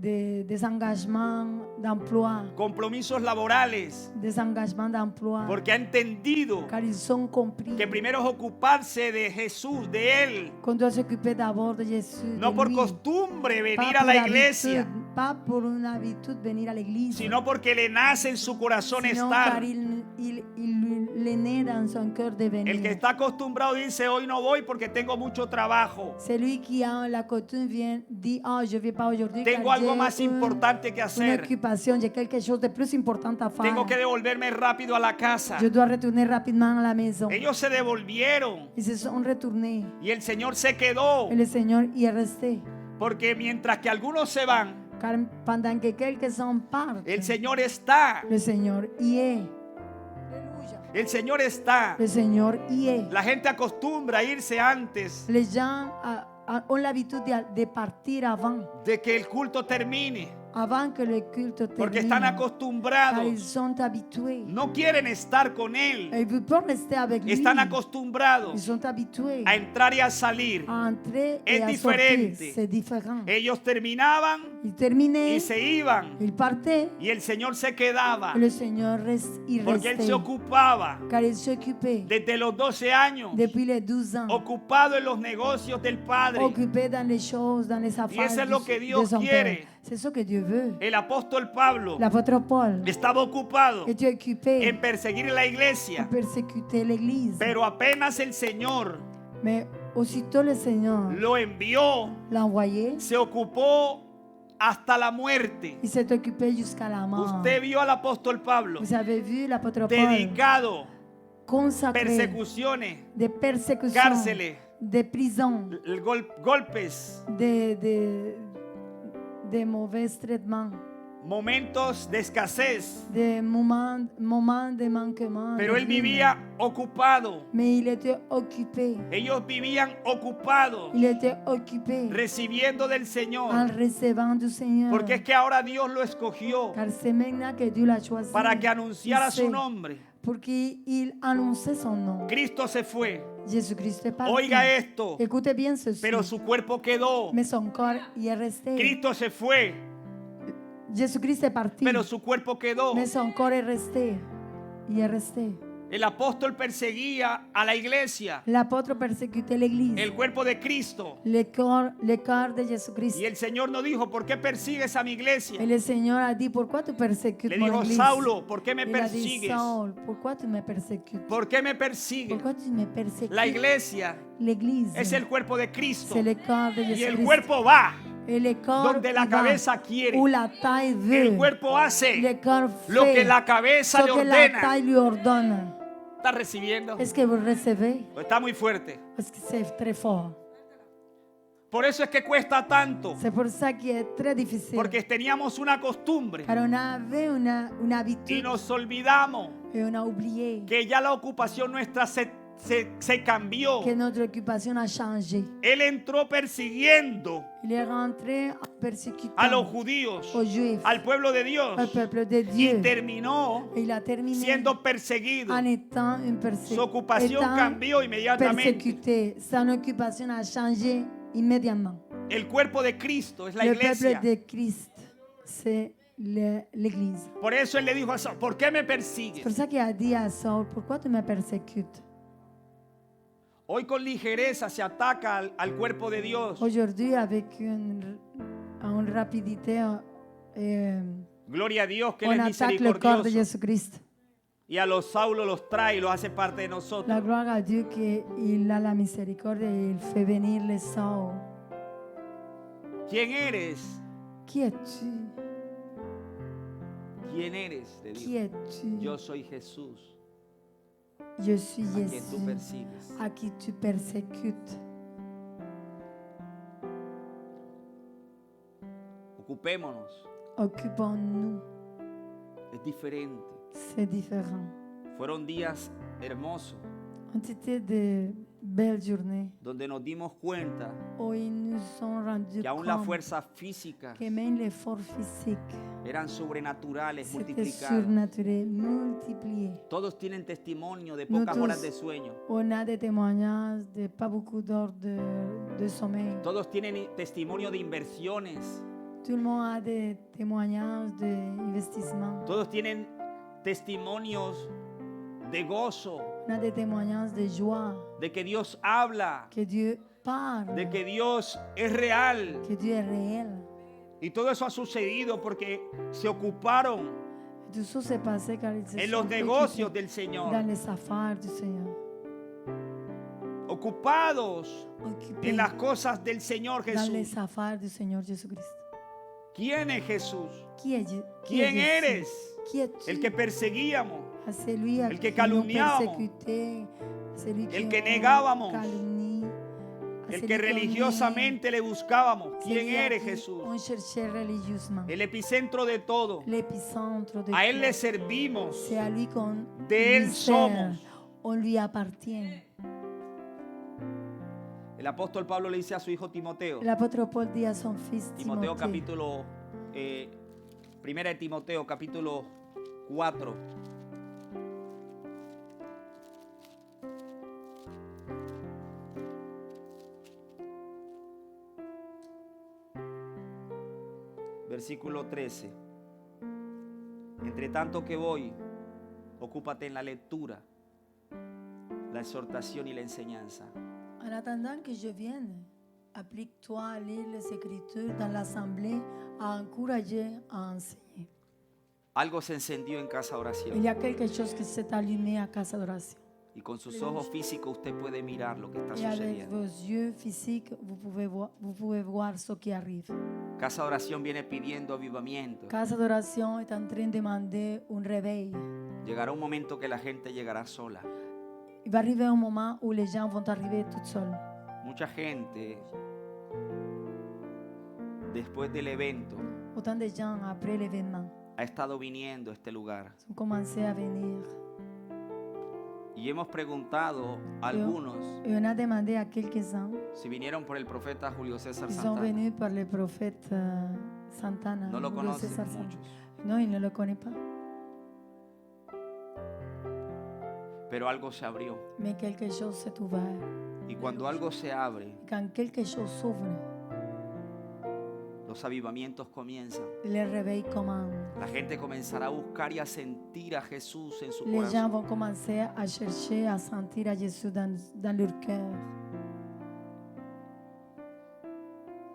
[SPEAKER 1] des engagements d'emploi.
[SPEAKER 2] compromisos laborales,
[SPEAKER 1] Des engagements d'emploi.
[SPEAKER 2] porque ha entendido
[SPEAKER 1] Car ils ont compris
[SPEAKER 2] que primero es ocuparse de Jesús, de Él,
[SPEAKER 1] qu'on doit s'occuper d'abord de Jésus.
[SPEAKER 2] no
[SPEAKER 1] de
[SPEAKER 2] por
[SPEAKER 1] lui.
[SPEAKER 2] costumbre
[SPEAKER 1] Pas
[SPEAKER 2] venir a
[SPEAKER 1] pour
[SPEAKER 2] la
[SPEAKER 1] habitude,
[SPEAKER 2] iglesia,
[SPEAKER 1] pas pour une habitude venir à l'église.
[SPEAKER 2] sino porque le nace en su corazón
[SPEAKER 1] Sinon,
[SPEAKER 2] estar.
[SPEAKER 1] car il est né dans son cœur de venir.
[SPEAKER 2] El que está acostumbrado dice, hoy no voy porque tengo mucho trabajo,
[SPEAKER 1] Celui qui a la coutume vient dit, ah, je ne vais pas aujourd'hui
[SPEAKER 2] tengo
[SPEAKER 1] car
[SPEAKER 2] algo
[SPEAKER 1] j'ai
[SPEAKER 2] más importante que
[SPEAKER 1] une
[SPEAKER 2] hacer,
[SPEAKER 1] occupation, j'ai quelque chose de plus important à faire.
[SPEAKER 2] tengo que devolverme rápido a la casa.
[SPEAKER 1] Je dois retourner rapidement à la maison.
[SPEAKER 2] Ellos se devolvieron
[SPEAKER 1] Ils se sont retournés
[SPEAKER 2] y el Señor se quedó,
[SPEAKER 1] et le Seigneur y est resté.
[SPEAKER 2] porque mientras que algunos se van,
[SPEAKER 1] Car pendant que quelques-uns partent,
[SPEAKER 2] el Señor está,
[SPEAKER 1] le Seigneur y est. Alléluia.
[SPEAKER 2] el Señor está.
[SPEAKER 1] Le Seigneur y est.
[SPEAKER 2] La gente acostumbra a irse antes
[SPEAKER 1] Les gens ont l'habitude de partir avant
[SPEAKER 2] de que el culto termine,
[SPEAKER 1] que le culte
[SPEAKER 2] porque
[SPEAKER 1] termine.
[SPEAKER 2] están
[SPEAKER 1] Car
[SPEAKER 2] acostumbrados,
[SPEAKER 1] ils sont habitués.
[SPEAKER 2] no quieren estar con
[SPEAKER 1] Et
[SPEAKER 2] Él,
[SPEAKER 1] ils ne veulent pas rester avec lui.
[SPEAKER 2] están
[SPEAKER 1] Ils
[SPEAKER 2] acostumbrados
[SPEAKER 1] sont habitués
[SPEAKER 2] a entrar y a salir.
[SPEAKER 1] à entrer
[SPEAKER 2] Es
[SPEAKER 1] et à
[SPEAKER 2] diferente.
[SPEAKER 1] sortir. C'est différent.
[SPEAKER 2] Ellos terminaban
[SPEAKER 1] Ils terminaient,
[SPEAKER 2] y se iban,
[SPEAKER 1] ils partaient,
[SPEAKER 2] y el Señor se quedaba,
[SPEAKER 1] et le Seigneur y
[SPEAKER 2] porque Él
[SPEAKER 1] restait.
[SPEAKER 2] se ocupaba
[SPEAKER 1] Car il s'occupait
[SPEAKER 2] desde los 12 años,
[SPEAKER 1] depuis les 12 ans.
[SPEAKER 2] ocupado en los negocios del Padre.
[SPEAKER 1] Occupé dans les choses, dans les affaires
[SPEAKER 2] eso es lo que
[SPEAKER 1] de
[SPEAKER 2] Dios
[SPEAKER 1] son
[SPEAKER 2] quiere.
[SPEAKER 1] Père. C'est ce que Dieu veut.
[SPEAKER 2] El apóstol Pablo
[SPEAKER 1] L'apôtre Paul
[SPEAKER 2] estaba ocupado
[SPEAKER 1] était occupé
[SPEAKER 2] en perseguir la
[SPEAKER 1] à
[SPEAKER 2] iglesia,
[SPEAKER 1] persécuter l'Église.
[SPEAKER 2] pero apenas el Señor
[SPEAKER 1] Mais aussitôt le Seigneur
[SPEAKER 2] lo envió,
[SPEAKER 1] l'a envoyé,
[SPEAKER 2] se ocupó hasta la muerte.
[SPEAKER 1] il s'est occupé jusqu'à la mort.
[SPEAKER 2] Usted vio al apóstol Pablo
[SPEAKER 1] Vous avez vu l'apôtre Paul
[SPEAKER 2] dedicado,
[SPEAKER 1] consacré
[SPEAKER 2] persecuciones,
[SPEAKER 1] de persécutions,
[SPEAKER 2] cárceles,
[SPEAKER 1] de prisons,
[SPEAKER 2] golpes,
[SPEAKER 1] de des mauvais traitements,
[SPEAKER 2] momentos de escasez.
[SPEAKER 1] des moments de manquement.
[SPEAKER 2] Pero
[SPEAKER 1] de
[SPEAKER 2] él
[SPEAKER 1] ruine.
[SPEAKER 2] vivía ocupado.
[SPEAKER 1] Mais il était occupé.
[SPEAKER 2] Ellos vivían ocupados,
[SPEAKER 1] Il était occupé
[SPEAKER 2] recibiendo del
[SPEAKER 1] en
[SPEAKER 2] Señor.
[SPEAKER 1] recevant du Seigneur.
[SPEAKER 2] Porque es que ahora Dios lo escogió
[SPEAKER 1] Car c'est maintenant que Dieu l'a choisi.
[SPEAKER 2] para que anunciara
[SPEAKER 1] Il
[SPEAKER 2] su
[SPEAKER 1] sait,
[SPEAKER 2] nombre.
[SPEAKER 1] pour qu'il annonçait son nom.
[SPEAKER 2] Cristo se fue.
[SPEAKER 1] Jésus-Christ est parti.
[SPEAKER 2] Oiga esto.
[SPEAKER 1] Écoutez bien ceci.
[SPEAKER 2] Pero su cuerpo quedó.
[SPEAKER 1] Mais son corps y est resté.
[SPEAKER 2] Cristo se fue.
[SPEAKER 1] Jésus-Christ est parti.
[SPEAKER 2] Pero su cuerpo quedó.
[SPEAKER 1] Mais son corps est resté. Il est resté.
[SPEAKER 2] El apóstol perseguía a la iglesia,
[SPEAKER 1] L'apôtre persécutait l'église.
[SPEAKER 2] el cuerpo de Cristo.
[SPEAKER 1] Le corps de Jésus-Christ.
[SPEAKER 2] Y el Señor nos dijo, ¿por qué persigues a mi iglesia?
[SPEAKER 1] Et le Seigneur a dit, pourquoi tu persécutes
[SPEAKER 2] Le
[SPEAKER 1] mon
[SPEAKER 2] dijo,
[SPEAKER 1] église?
[SPEAKER 2] Saulo, ¿por qué me
[SPEAKER 1] Il a dit,
[SPEAKER 2] persigues?
[SPEAKER 1] Saul, pourquoi tu me persécutes?
[SPEAKER 2] ¿Por qué me persigues?
[SPEAKER 1] Pourquoi tu me persécutes?
[SPEAKER 2] La iglesia
[SPEAKER 1] L'église,
[SPEAKER 2] es el cuerpo de Cristo.
[SPEAKER 1] c'est le corps de
[SPEAKER 2] Y el
[SPEAKER 1] Jésus-Christ.
[SPEAKER 2] cuerpo va
[SPEAKER 1] Et le corps
[SPEAKER 2] donde la
[SPEAKER 1] il va
[SPEAKER 2] cabeza quiere.
[SPEAKER 1] où la taille veut.
[SPEAKER 2] El cuerpo hace
[SPEAKER 1] Le corps
[SPEAKER 2] lo
[SPEAKER 1] fait
[SPEAKER 2] que la cabeza
[SPEAKER 1] ce
[SPEAKER 2] le
[SPEAKER 1] que la
[SPEAKER 2] ordena.
[SPEAKER 1] taille lui ordonne.
[SPEAKER 2] ¿Está recibiendo?
[SPEAKER 1] Est-ce que vous recevez?
[SPEAKER 2] ¿O está muy fuerte?
[SPEAKER 1] Parce que c'est très fort.
[SPEAKER 2] Por eso es que cuesta tanto.
[SPEAKER 1] C'est pour ça qu'il est très difficile.
[SPEAKER 2] Porque teníamos una costumbre
[SPEAKER 1] Car on avait une
[SPEAKER 2] y
[SPEAKER 1] habitude
[SPEAKER 2] nos olvidamos
[SPEAKER 1] et on a oublié
[SPEAKER 2] que ya la ocupación nuestra se cambió.
[SPEAKER 1] que notre occupation a changé.
[SPEAKER 2] Él entró persiguiendo
[SPEAKER 1] Il est rentré en persécutant
[SPEAKER 2] a los judíos,
[SPEAKER 1] aux Juifs,
[SPEAKER 2] al pueblo de Dios,
[SPEAKER 1] au peuple de
[SPEAKER 2] y
[SPEAKER 1] Dieu.
[SPEAKER 2] terminó
[SPEAKER 1] Et il a terminé
[SPEAKER 2] siendo perseguido.
[SPEAKER 1] en étant une
[SPEAKER 2] Su ocupación cambió inmediatamente.
[SPEAKER 1] persécuté. Son occupation a changé immédiatement.
[SPEAKER 2] El cuerpo de Cristo es la
[SPEAKER 1] Le
[SPEAKER 2] iglesia.
[SPEAKER 1] peuple de Christ, c'est l'église.
[SPEAKER 2] Por eso él le dijo a Saúl, ¿por qué me
[SPEAKER 1] C'est
[SPEAKER 2] persigues?
[SPEAKER 1] pour ça qu'il a dit à Saul, pourquoi tu me persécutes?
[SPEAKER 2] Hoy con ligereza se ataca al cuerpo de Dios.
[SPEAKER 1] Aujourd'hui, avec une rapidité,
[SPEAKER 2] Gloria a Dios que Él
[SPEAKER 1] on
[SPEAKER 2] es
[SPEAKER 1] attaque le corps de
[SPEAKER 2] misericordioso.
[SPEAKER 1] Jésus-Christ.
[SPEAKER 2] Y a los Saulos los trae y los hace parte de nosotros.
[SPEAKER 1] La gloire à Dieu qu'il a la miséricorde et il fait venir les Saul.
[SPEAKER 2] ¿Quién eres?
[SPEAKER 1] Qui es-tu?
[SPEAKER 2] ¿Quién eres? Le
[SPEAKER 1] Qui
[SPEAKER 2] dijo.
[SPEAKER 1] es-tu?
[SPEAKER 2] Yo soy Jesús,
[SPEAKER 1] Je suis
[SPEAKER 2] a quien tú
[SPEAKER 1] Jésus,
[SPEAKER 2] persigues.
[SPEAKER 1] à qui tu persécutes.
[SPEAKER 2] Ocupémonos.
[SPEAKER 1] Occupons-nous.
[SPEAKER 2] Es diferente.
[SPEAKER 1] C'est différent.
[SPEAKER 2] Fueron días hermosos
[SPEAKER 1] On était de belles journées
[SPEAKER 2] donde nos dimos cuenta
[SPEAKER 1] où ils nous ont rendu
[SPEAKER 2] que aún la
[SPEAKER 1] compte
[SPEAKER 2] fuerza física
[SPEAKER 1] que même l'effort physique,
[SPEAKER 2] eran sobrenaturales,
[SPEAKER 1] c'était
[SPEAKER 2] multiplicadas.
[SPEAKER 1] surnaturel, multiplié.
[SPEAKER 2] Todos tienen testimonio de
[SPEAKER 1] Nous
[SPEAKER 2] pocas
[SPEAKER 1] tous-
[SPEAKER 2] horas de sueño.
[SPEAKER 1] On a des témoignages de pas beaucoup d'heures de sommeil.
[SPEAKER 2] Todos tienen testimonio de inversiones.
[SPEAKER 1] Tout le monde a des témoignages d'investissement.
[SPEAKER 2] Todos tienen testimonios de gozo,
[SPEAKER 1] On a des témoignages de joie,
[SPEAKER 2] de que Dios habla,
[SPEAKER 1] que Dieu parle,
[SPEAKER 2] de que Dios es real.
[SPEAKER 1] que Dieu est réel.
[SPEAKER 2] Y todo eso ha sucedido porque se ocuparon
[SPEAKER 1] Tout ça s'est passé car ils se
[SPEAKER 2] en
[SPEAKER 1] sont
[SPEAKER 2] los negocios
[SPEAKER 1] occupés
[SPEAKER 2] del Señor,
[SPEAKER 1] dans les affaires du Seigneur.
[SPEAKER 2] ocupados
[SPEAKER 1] Occupés
[SPEAKER 2] en las cosas del Señor
[SPEAKER 1] dans
[SPEAKER 2] Jesús.
[SPEAKER 1] les affaires du Seigneur Jésus-Christ.
[SPEAKER 2] ¿Quién es Jesús?
[SPEAKER 1] Qui est Dieu?
[SPEAKER 2] ¿Quién eres?
[SPEAKER 1] Qui es-tu?
[SPEAKER 2] El que perseguíamos,
[SPEAKER 1] Ah, c'est lui à
[SPEAKER 2] el que
[SPEAKER 1] qui nous
[SPEAKER 2] calumniábamos,
[SPEAKER 1] persécutait, c'est lui
[SPEAKER 2] el
[SPEAKER 1] qui
[SPEAKER 2] que
[SPEAKER 1] nous
[SPEAKER 2] negábamos,
[SPEAKER 1] calomnie, ah,
[SPEAKER 2] el
[SPEAKER 1] c'est
[SPEAKER 2] que
[SPEAKER 1] lui qu'on
[SPEAKER 2] religiosamente le buscábamos.
[SPEAKER 1] nie, c'est
[SPEAKER 2] ¿Quién
[SPEAKER 1] lui à
[SPEAKER 2] eres
[SPEAKER 1] qui
[SPEAKER 2] Jesús?
[SPEAKER 1] On cherchait religieusement.
[SPEAKER 2] El epicentro de todo.
[SPEAKER 1] L'épicentre de
[SPEAKER 2] A Él
[SPEAKER 1] tout.
[SPEAKER 2] le servimos.
[SPEAKER 1] C'est à lui qu'on
[SPEAKER 2] De Él
[SPEAKER 1] lui sert.
[SPEAKER 2] somos.
[SPEAKER 1] On lui appartient.
[SPEAKER 2] El apóstol Pablo le dice a su hijo Timoteo,
[SPEAKER 1] L'apôtre Paul dit à son fils
[SPEAKER 2] Timoteo
[SPEAKER 1] Timothée,
[SPEAKER 2] capítulo, primera de Timoteo capítulo 4. Versículo 13. Entre tanto que voy, ocúpate en la lectura, la exhortación y la enseñanza.
[SPEAKER 1] en attendant que je vienne, applique-toi à lire les Écritures dans l'assemblée, à encourager, à enseigner.
[SPEAKER 2] Algo se encendió en Casa
[SPEAKER 1] Il
[SPEAKER 2] Oración
[SPEAKER 1] y a quelque chose qui s'est allumé à Casa d'Oration.
[SPEAKER 2] y con sus ojos físicos usted puede mirar lo que está
[SPEAKER 1] Et avec
[SPEAKER 2] sucediendo.
[SPEAKER 1] vos yeux physiques, vous pouvez voir ce qui arrive.
[SPEAKER 2] Casa Oración viene pidiendo avivamiento.
[SPEAKER 1] Casa d'Oration est en train de demander un réveil.
[SPEAKER 2] Llegará un momento que la gente llegará sola.
[SPEAKER 1] Il va arriver un moment où les gens vont arriver tout seuls.
[SPEAKER 2] Mucha gente después del evento,
[SPEAKER 1] autant de gens, après l'événement,
[SPEAKER 2] ha estado viniendo a este lugar.
[SPEAKER 1] ont commencé à venir.
[SPEAKER 2] Y hemos preguntado a algunos
[SPEAKER 1] Et on a demandé à quelques-uns,
[SPEAKER 2] si vinieron por el profeta Julio César
[SPEAKER 1] ils sont
[SPEAKER 2] Santana.
[SPEAKER 1] venus par le prophète Santana.
[SPEAKER 2] No lo
[SPEAKER 1] Julio
[SPEAKER 2] conocen
[SPEAKER 1] César Santana.
[SPEAKER 2] muchos.
[SPEAKER 1] Non, il ne le connaît pas.
[SPEAKER 2] Pero algo se abrió.
[SPEAKER 1] Mais quelque chose s'est ouvert.
[SPEAKER 2] Y cuando algo se abre,
[SPEAKER 1] Et quand quelque chose s'ouvre,
[SPEAKER 2] los avivamientos comienzan.
[SPEAKER 1] le réveil commence.
[SPEAKER 2] La gente comenzará a buscar y a sentir a Jesús en su
[SPEAKER 1] Les gens
[SPEAKER 2] corazón.
[SPEAKER 1] vont commencer à chercher, à sentir à Jésus dans leur cœur.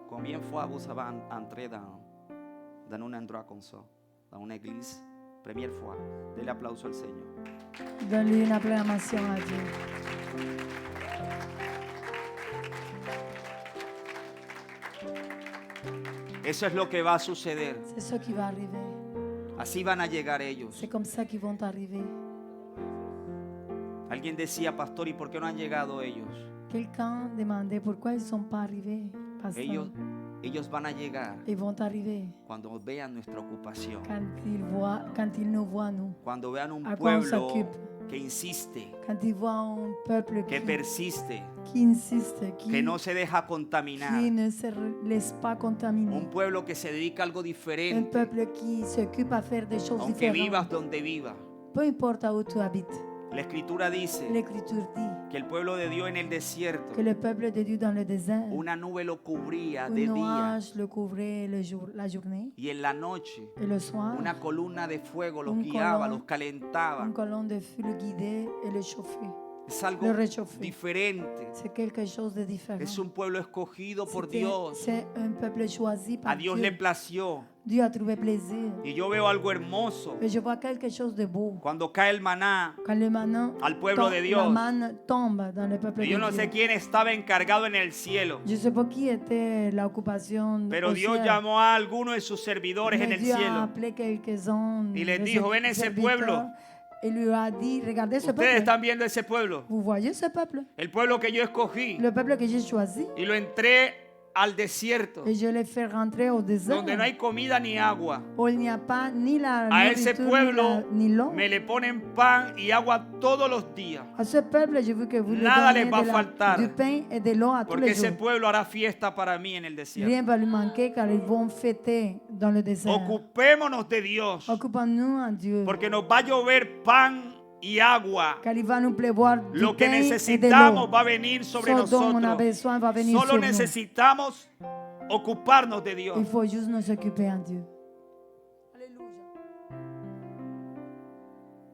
[SPEAKER 2] Combien fois vous avez entré dans un endroit comme ça, dans une église, première fois? Dele aplauso al Señor.
[SPEAKER 1] Donne-lui une acclamation à Dieu.
[SPEAKER 2] Eso es lo que va a suceder.
[SPEAKER 1] C'est ce qui va arriver.
[SPEAKER 2] Así van a llegar ellos.
[SPEAKER 1] C'est comme ça qu'ils vont arriver.
[SPEAKER 2] Alguien decía, pastor, ¿y por qué no han llegado ellos?
[SPEAKER 1] Quelqu'un demandait pourquoi ils ne sont pas arrivés. Pasteur.
[SPEAKER 2] Ellos van a llegar
[SPEAKER 1] Ils vont arriver
[SPEAKER 2] cuando vean nuestra ocupación.
[SPEAKER 1] quand ils nous voient, nous.
[SPEAKER 2] Cuando vean un
[SPEAKER 1] ¿A cuál se
[SPEAKER 2] pueblo
[SPEAKER 1] ocupa?
[SPEAKER 2] que insiste,
[SPEAKER 1] Quand ils voient un peuple
[SPEAKER 2] que persiste,
[SPEAKER 1] qui insiste,
[SPEAKER 2] que no se deja contaminar.
[SPEAKER 1] qui ne se laisse pas contaminer.
[SPEAKER 2] Un pueblo que se dedica a algo
[SPEAKER 1] Un
[SPEAKER 2] diferente,
[SPEAKER 1] peuple qui s'occupe à faire des choses
[SPEAKER 2] aunque vivas
[SPEAKER 1] différentes.
[SPEAKER 2] donde vivas.
[SPEAKER 1] Peu importe où tu habites.
[SPEAKER 2] La Escritura dice
[SPEAKER 1] L'Écriture dit
[SPEAKER 2] que el pueblo de Dios en el desierto,
[SPEAKER 1] que le peuple de Dieu dans le désert,
[SPEAKER 2] una nube lo cubría
[SPEAKER 1] un
[SPEAKER 2] de día
[SPEAKER 1] nuage le couvrait la journée
[SPEAKER 2] y en la noche
[SPEAKER 1] et le soir,
[SPEAKER 2] una columna de fuego los
[SPEAKER 1] Un
[SPEAKER 2] guiaba,
[SPEAKER 1] colón-
[SPEAKER 2] los calentaba.
[SPEAKER 1] une colonne de feu le guidait et le chauffait.
[SPEAKER 2] Es algo
[SPEAKER 1] le réchauffé.
[SPEAKER 2] diferente.
[SPEAKER 1] C'est quelque chose de différent.
[SPEAKER 2] Es un pueblo escogido por
[SPEAKER 1] C'était-
[SPEAKER 2] Dios.
[SPEAKER 1] C'est un peuple choisi par
[SPEAKER 2] A Dios
[SPEAKER 1] Dieu.
[SPEAKER 2] le plació.
[SPEAKER 1] Dieu a trouvé plaisir.
[SPEAKER 2] Y yo veo algo hermoso.
[SPEAKER 1] Et je vois quelque chose de beau.
[SPEAKER 2] Cuando cae el maná,
[SPEAKER 1] Quand le manne
[SPEAKER 2] Al pueblo de Dios.
[SPEAKER 1] la manne tombe dans le peuple
[SPEAKER 2] y yo
[SPEAKER 1] de
[SPEAKER 2] no
[SPEAKER 1] Dieu.
[SPEAKER 2] sé quién estaba encargado en el cielo,
[SPEAKER 1] Je ne sais pas qui était l'occupation
[SPEAKER 2] pero
[SPEAKER 1] au
[SPEAKER 2] Dios
[SPEAKER 1] ciel.
[SPEAKER 2] llamó a algunos de sus servidores
[SPEAKER 1] Mais
[SPEAKER 2] en el
[SPEAKER 1] Dieu a
[SPEAKER 2] cielo.
[SPEAKER 1] appelé quelques-uns
[SPEAKER 2] Y les
[SPEAKER 1] de
[SPEAKER 2] dijo,
[SPEAKER 1] ses
[SPEAKER 2] "Ven ese
[SPEAKER 1] serviteurs
[SPEAKER 2] pueblo.
[SPEAKER 1] et lui a dit, regardez ce
[SPEAKER 2] Ustedes
[SPEAKER 1] peuple.
[SPEAKER 2] están viendo ese pueblo,
[SPEAKER 1] Vous voyez ce peuple?
[SPEAKER 2] el pueblo que yo escogí,
[SPEAKER 1] Le peuple que j'ai choisi.
[SPEAKER 2] y lo entré al desierto,
[SPEAKER 1] Et je l'ai fait rentrer au désert.
[SPEAKER 2] donde no hay comida ni agua.
[SPEAKER 1] Où il n'y a pas ni la
[SPEAKER 2] A ese
[SPEAKER 1] nourriture,
[SPEAKER 2] pueblo
[SPEAKER 1] ni l'eau.
[SPEAKER 2] me le ponen pan y agua todos los días,
[SPEAKER 1] À ce peuple, je veux que vous lui
[SPEAKER 2] Nada
[SPEAKER 1] donniez
[SPEAKER 2] les va a
[SPEAKER 1] de
[SPEAKER 2] faltar.
[SPEAKER 1] du pain et de l'eau à tous
[SPEAKER 2] porque
[SPEAKER 1] les
[SPEAKER 2] ese
[SPEAKER 1] jours.
[SPEAKER 2] pueblo hará fiesta para mí en el desierto.
[SPEAKER 1] Rien va lui manquer car ils vont fêter dans le désert.
[SPEAKER 2] Ocupémonos de Dios,
[SPEAKER 1] Occupons-nous en Dieu.
[SPEAKER 2] porque nos va a llover pan y agua.
[SPEAKER 1] Car il va nous pleuvoir du
[SPEAKER 2] Lo que
[SPEAKER 1] pain et de
[SPEAKER 2] necesitamos
[SPEAKER 1] l'eau.
[SPEAKER 2] va a venir sobre
[SPEAKER 1] Ce dont on a
[SPEAKER 2] nosotros.
[SPEAKER 1] besoin va venir
[SPEAKER 2] Solo
[SPEAKER 1] sur nous.
[SPEAKER 2] necesitamos ocuparnos de Dios.
[SPEAKER 1] Il faut juste nous occuper en Dieu.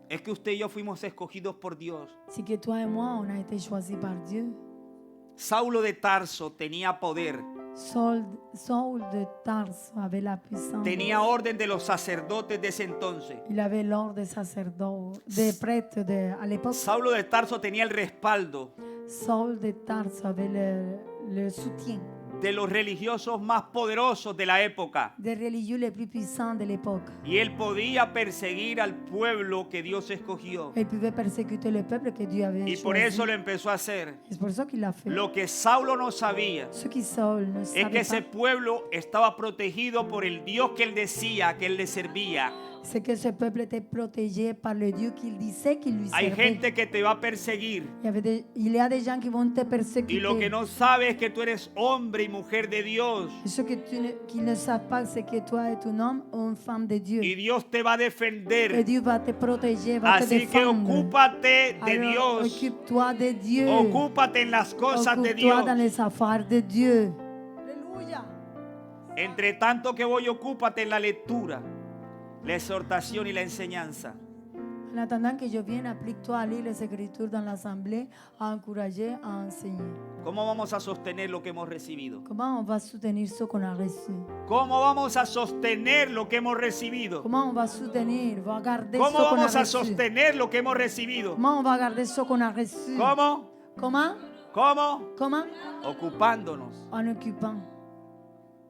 [SPEAKER 2] Es que usted y yo fuimos escogidos por Dios.
[SPEAKER 1] C'est que toi et moi, on a été choisis par Dieu.
[SPEAKER 2] Saulo de Tarso tenía poder,
[SPEAKER 1] Saul de Tarse avait la puissance.
[SPEAKER 2] tenía orden de los sacerdotes de ese entonces.
[SPEAKER 1] Il avait l'ordre des sacerdotes, des prêtres à l'époque.
[SPEAKER 2] Saulo de Tarso tenía el respaldo
[SPEAKER 1] Saul de Tarse avait le soutien
[SPEAKER 2] de los religiosos más poderosos de la época.
[SPEAKER 1] des religieux les plus puissants de l'époque.
[SPEAKER 2] Y él podía perseguir al pueblo que Dios escogió.
[SPEAKER 1] Il pouvait persécuter le peuple que Dieu avait
[SPEAKER 2] Y por
[SPEAKER 1] choisi.
[SPEAKER 2] eso lo empezó a hacer.
[SPEAKER 1] C'est pour ça qu'il l'a fait.
[SPEAKER 2] Lo que Saulo no sabía
[SPEAKER 1] Ce qui Saul ne
[SPEAKER 2] es
[SPEAKER 1] savait
[SPEAKER 2] que ese
[SPEAKER 1] pas,
[SPEAKER 2] pueblo estaba protegido por el Dios que él decía que él le servía.
[SPEAKER 1] c'est que ce peuple était protégé par le Dieu qu'il disait qu'il lui
[SPEAKER 2] Hay
[SPEAKER 1] servait.
[SPEAKER 2] gente que te va a perseguir.
[SPEAKER 1] Il y a des gens qui vont te
[SPEAKER 2] Y
[SPEAKER 1] persécuter.
[SPEAKER 2] lo que no sabe es que tú eres hombre y mujer de Dios.
[SPEAKER 1] Et ce qu'ils ne savent pas, c'est que toi es un homme ou une femme de Dieu.
[SPEAKER 2] Y Dios te va a
[SPEAKER 1] Et
[SPEAKER 2] defender.
[SPEAKER 1] Dieu va te protéger, va te
[SPEAKER 2] Así que
[SPEAKER 1] défendre.
[SPEAKER 2] ocúpate de
[SPEAKER 1] Alors,
[SPEAKER 2] Dios.
[SPEAKER 1] occupe-toi de Dieu.
[SPEAKER 2] Ocúpate en las cosas de
[SPEAKER 1] Occupe-toi
[SPEAKER 2] Dios.
[SPEAKER 1] dans les affaires de Dieu. Alléluia.
[SPEAKER 2] Entre tanto que voy, ocúpate en la lectura, la exhortación y la enseñanza.
[SPEAKER 1] En attendant que je vienne, applique-toi à lire les Écritures dans l'Assemblée, à encourager, à enseigner.
[SPEAKER 2] ¿Cómo vamos a sostener lo que hemos recibido?
[SPEAKER 1] Comment on va soutenir ce qu'on a reçu?
[SPEAKER 2] ¿Cómo vamos a sostener lo que hemos recibido?
[SPEAKER 1] Comment on va soutenir, va garder
[SPEAKER 2] ¿Cómo
[SPEAKER 1] ce qu'on a
[SPEAKER 2] vamos a
[SPEAKER 1] reçu?
[SPEAKER 2] sostener lo que hemos recibido?
[SPEAKER 1] Comment on va garder ce qu'on a reçu?
[SPEAKER 2] ¿Cómo?
[SPEAKER 1] Comment?
[SPEAKER 2] ¿Cómo?
[SPEAKER 1] Comment?
[SPEAKER 2] Ocupándonos.
[SPEAKER 1] En occupant.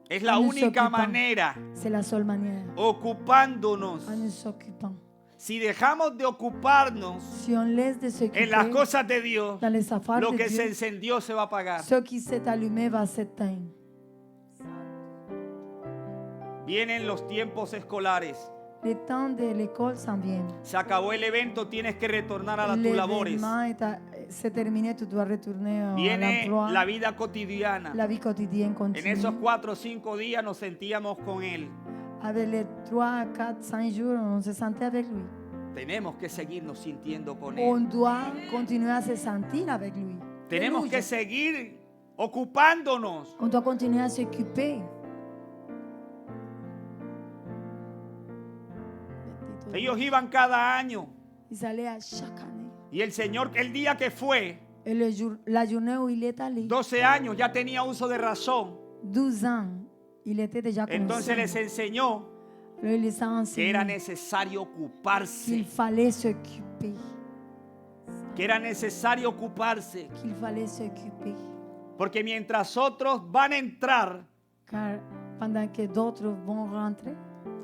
[SPEAKER 2] Es la
[SPEAKER 1] En nos
[SPEAKER 2] única
[SPEAKER 1] ocupant.
[SPEAKER 2] manera.
[SPEAKER 1] C'est la seule manière.
[SPEAKER 2] Ocupándonos.
[SPEAKER 1] En nous occupant.
[SPEAKER 2] Si dejamos de ocuparnos
[SPEAKER 1] Si on laisse de s'occuper
[SPEAKER 2] en las cosas de Dios,
[SPEAKER 1] dans les affaires
[SPEAKER 2] lo
[SPEAKER 1] de
[SPEAKER 2] que se
[SPEAKER 1] Dieu,
[SPEAKER 2] encendió se va a apagar.
[SPEAKER 1] ce qui s'est allumé va s'éteindre.
[SPEAKER 2] Vienen los tiempos escolares.
[SPEAKER 1] Les temps de l'école s'en viennent.
[SPEAKER 2] Se acabó el evento, tienes que retornar a tus labores.
[SPEAKER 1] C'est terminé, tu dois retourner à
[SPEAKER 2] Viene
[SPEAKER 1] l'emploi.
[SPEAKER 2] la vida cotidiana.
[SPEAKER 1] La vie quotidienne
[SPEAKER 2] En
[SPEAKER 1] continue.
[SPEAKER 2] esos 4 o 5 días nos sentíamos con Él.
[SPEAKER 1] Avec les 3, 4, 5 jours, on se sentait avec lui.
[SPEAKER 2] Tenemos que seguirnos sintiendo con
[SPEAKER 1] On
[SPEAKER 2] Él.
[SPEAKER 1] doit continuer à se sentir avec lui.
[SPEAKER 2] Tenemos
[SPEAKER 1] Alléluia.
[SPEAKER 2] que seguir ocupándonos.
[SPEAKER 1] On doit continuer à s'occuper.
[SPEAKER 2] Ellos iban cada año.
[SPEAKER 1] Ils allaient à chaque année.
[SPEAKER 2] Y el Señor, el día que fue,
[SPEAKER 1] Et la journée où il est allé,
[SPEAKER 2] 12 años, ya tenía uso de razón.
[SPEAKER 1] 12 ans, il était déjà
[SPEAKER 2] Entonces les
[SPEAKER 1] conscient.
[SPEAKER 2] enseñó
[SPEAKER 1] Alors, il les a
[SPEAKER 2] que era
[SPEAKER 1] enseigné
[SPEAKER 2] necesario
[SPEAKER 1] qu'il
[SPEAKER 2] ocuparse.
[SPEAKER 1] fallait s'occuper.
[SPEAKER 2] Que era necesario ocuparse.
[SPEAKER 1] Qu'il fallait s'occuper.
[SPEAKER 2] Porque mientras otros van a entrar
[SPEAKER 1] Car pendant que d'autres vont rentrer,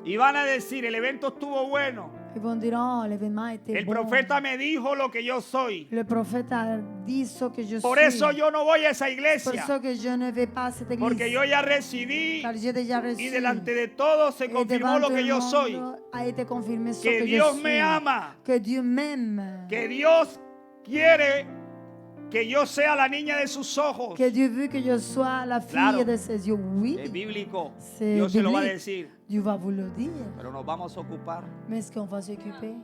[SPEAKER 2] y van a decir, el evento estuvo bueno.
[SPEAKER 1] ils vont dire, oh, l'événement était
[SPEAKER 2] El
[SPEAKER 1] bon.
[SPEAKER 2] profeta me dijo lo que yo soy.
[SPEAKER 1] Le prophète a dit ce que je
[SPEAKER 2] Por
[SPEAKER 1] suis.
[SPEAKER 2] eso yo no voy a esa
[SPEAKER 1] Pour
[SPEAKER 2] iglesia.
[SPEAKER 1] ça que je ne vais pas à cette église.
[SPEAKER 2] Porque yo ya recibí
[SPEAKER 1] Car j'ai déjà reçu.
[SPEAKER 2] y delante de todos se
[SPEAKER 1] Et
[SPEAKER 2] confirmó
[SPEAKER 1] devant
[SPEAKER 2] lo
[SPEAKER 1] tout
[SPEAKER 2] que
[SPEAKER 1] le
[SPEAKER 2] yo
[SPEAKER 1] monde
[SPEAKER 2] soy.
[SPEAKER 1] a été confirmé ce
[SPEAKER 2] Que
[SPEAKER 1] que
[SPEAKER 2] Dios
[SPEAKER 1] je suis.
[SPEAKER 2] me ama.
[SPEAKER 1] Que Dieu m'aime.
[SPEAKER 2] Que Dios quiere que yo sea la niña de sus ojos.
[SPEAKER 1] Que Dieu veut que je sois la fille
[SPEAKER 2] Claro.
[SPEAKER 1] de ses yeux. Oui,
[SPEAKER 2] Es bíblico.
[SPEAKER 1] c'est
[SPEAKER 2] Dios se lo va a
[SPEAKER 1] biblique.
[SPEAKER 2] decir.
[SPEAKER 1] Dieu va vous le dire.
[SPEAKER 2] Pero nos vamos a ocupar.
[SPEAKER 1] Mais est-ce qu'on va s'occuper?